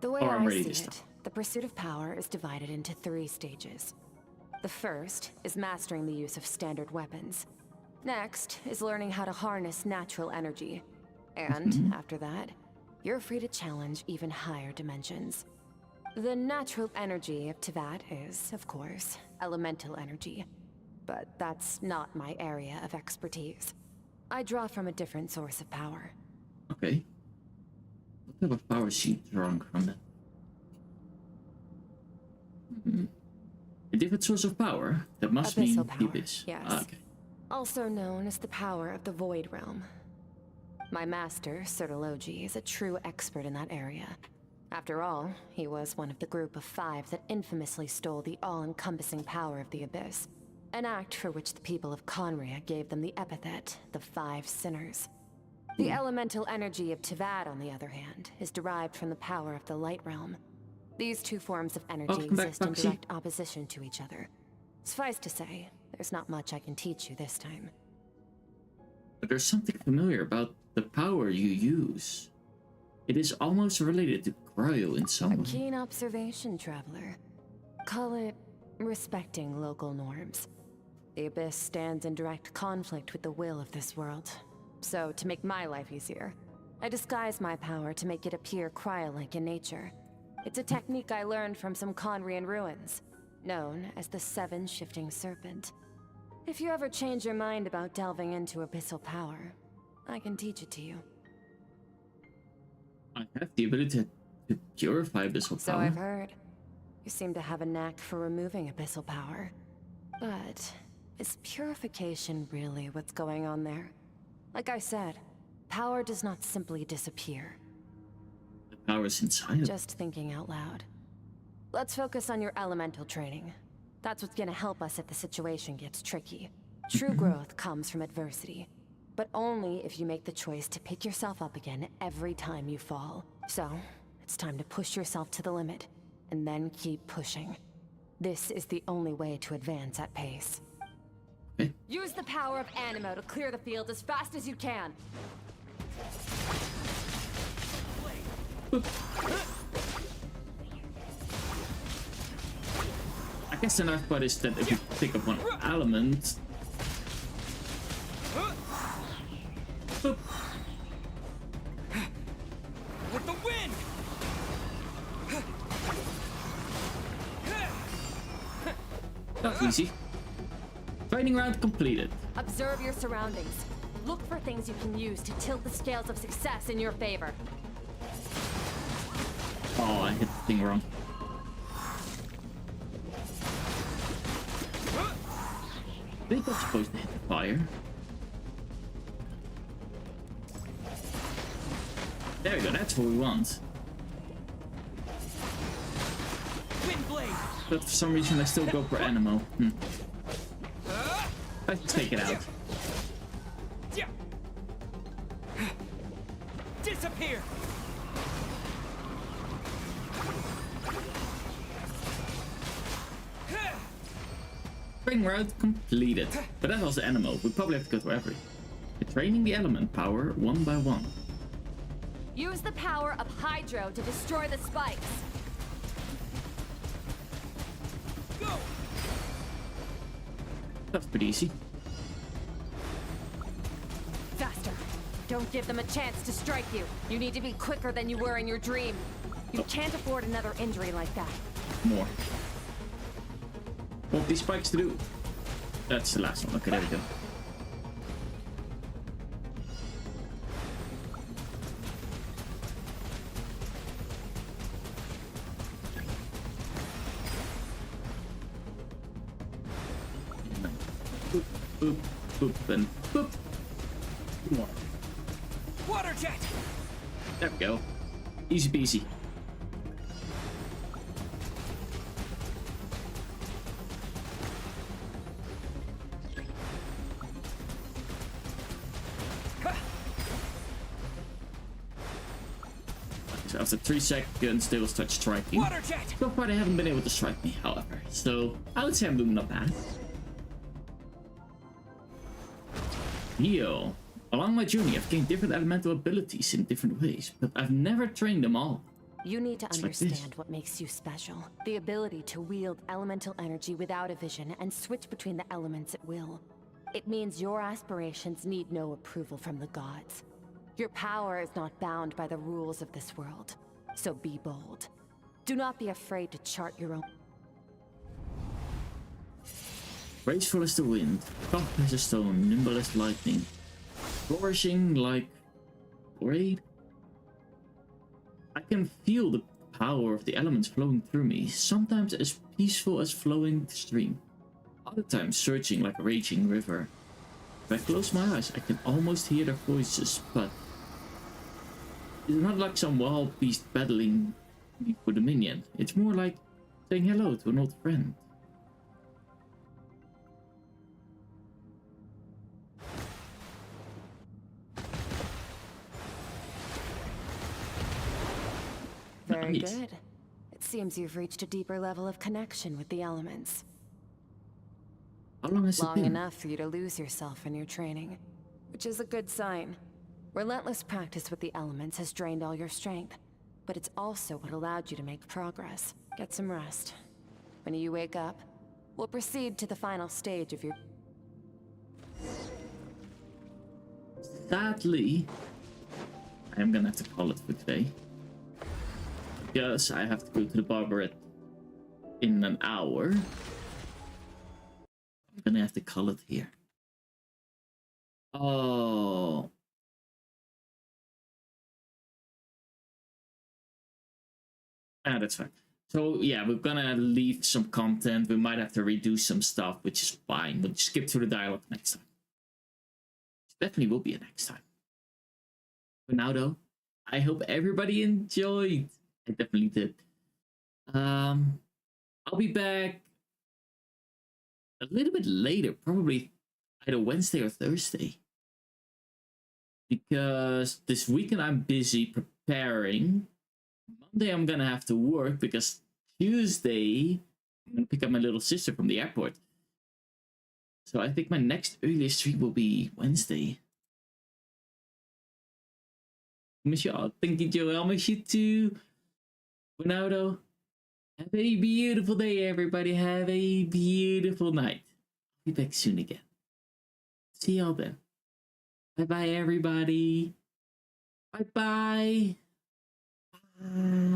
The way I'm I ready see to it, start. the pursuit of power is divided into 3 stages. The first is mastering the use of standard weapons. Next is learning how to harness natural energy. And after that, you're free to challenge even higher dimensions. The natural energy of Teyvat is, of course, elemental energy. But that's not my area of expertise. I draw from a different source of power. Okay. What type of power is she drawing from that? A different source of power? That must mean Abyssal the power, abyss. yes. Ah, okay. Also known as the power of the Void Realm. My master, Sertologi, is a true expert in that area. After all, he was one of the group of 5 that infamously stole the all-encompassing power of the Abyss. An act for which the people of Conria gave them the epithet, the 5 Sinners. The elemental energy of Teyvat, on the other hand, is derived from the power of the Light Realm. These 2 forms of energy Welcome back, exist in Foxy. direct opposition to each other. Suffice to say, there's not much I can teach you this time. But there's something familiar about the power you use. It is almost related to cryo in some A way. keen observation, traveler. Call it respecting local norms. The Abyss stands in direct conflict with the will of this world. So, to make my life easier, I disguise my power to make it appear cryo-like in nature. It's a technique I learned from some Conrian ruins, known as the 7 Shifting Serpent. If you ever change your mind about delving into abyssal power, I can teach it to you. I have the ability to purify abyssal So power. I've heard. You seem to have a knack for removing abyssal power. But is purification really what's going on there? Like I said, power does not simply disappear. The power is inside of Just thinking out loud. Let's focus on your elemental training. That's what's gonna help us if the situation gets tricky. True growth comes from adversity, but only if you make the choice to pick yourself up again every time you fall. So, it's time to push yourself to the limit, and then keep pushing. This is the only way to advance at pace. Use the power of Animo to clear the field as fast as you can. I guess the nice part is that if you pick up one element... With the wind! That's easy. Training round completed. Observe your surroundings. Look for things you can use to tilt the scales of success in your favor. Oh, I hit the thing wrong. I think I'm supposed to hit the fire. There we go, that's what we want. Windblade! But for some reason I still go for Animo. Let's take it out. Disappear! Training round completed. But that was the Animo. We probably have to go through every. Training the element power one by one. Use the power of Hydro to destroy the spikes. Go! That's pretty easy. Faster. Don't give them a chance to strike you. You need to be quicker than you were in your dream. You can't afford another injury like that. More. What these spikes to do? That's the last one. Okay, there we go. Boop, boop, boop, and boop. More. Water jet! There we go. Easy peasy. So after 3 seconds, they will start striking. Water jet! So far, they haven't been able to strike me, however. So I would say I'm doing not bad. Yo. Along my journey, I've gained different elemental abilities in different ways, but I've never trained them all. You need to It's like understand this. what makes you special. The ability to wield elemental energy without a vision and switch between the elements at will. It means your aspirations need no approval from the gods. Your power is not bound by the rules of this world. So be bold. Do not be afraid to chart your own. Graceful as the wind, tough as a stone, nimble as lightning, flourishing like rain. I can feel the power of the elements flowing through me, sometimes as peaceful as flowing stream, other times surging like a raging river. If I close my eyes, I can almost hear their voices, but it's not like some wild beast battling me for dominion. It's more like saying hello to an old friend. Very Nice. good. It seems you've reached a deeper level of connection with the elements. How long has it Long been? enough for you to lose yourself in your training, which is a good sign. Relentless practice with the elements has drained all your strength, but it's also what allowed you to make progress. Get some rest. When you wake up, we'll proceed to the final stage of your... Sadly, I am gonna have to call it for today. Because I have to go to the barber in an hour. I'm gonna have to call it here. Oh. Ah, that's fine. So yeah, we're gonna leave some content. We might have to redo some stuff, which is fine. We'll just skip through the dialogue next time. Definitely will be a next time. For now though, I hope everybody enjoyed. I definitely did. I'll be back a little bit later, probably either Wednesday or Thursday. Because this weekend I'm busy preparing. Monday I'm gonna have to work because Tuesday I'm gonna pick up my little sister from the airport. So I think my next earliest stream will be Wednesday. Miss you all. Thank you, Joel. Miss you too. For now, though, have a beautiful day, everybody. Have a beautiful night. I'll be back soon again. See y'all then. Bye-bye, everybody. Bye-bye. Bye.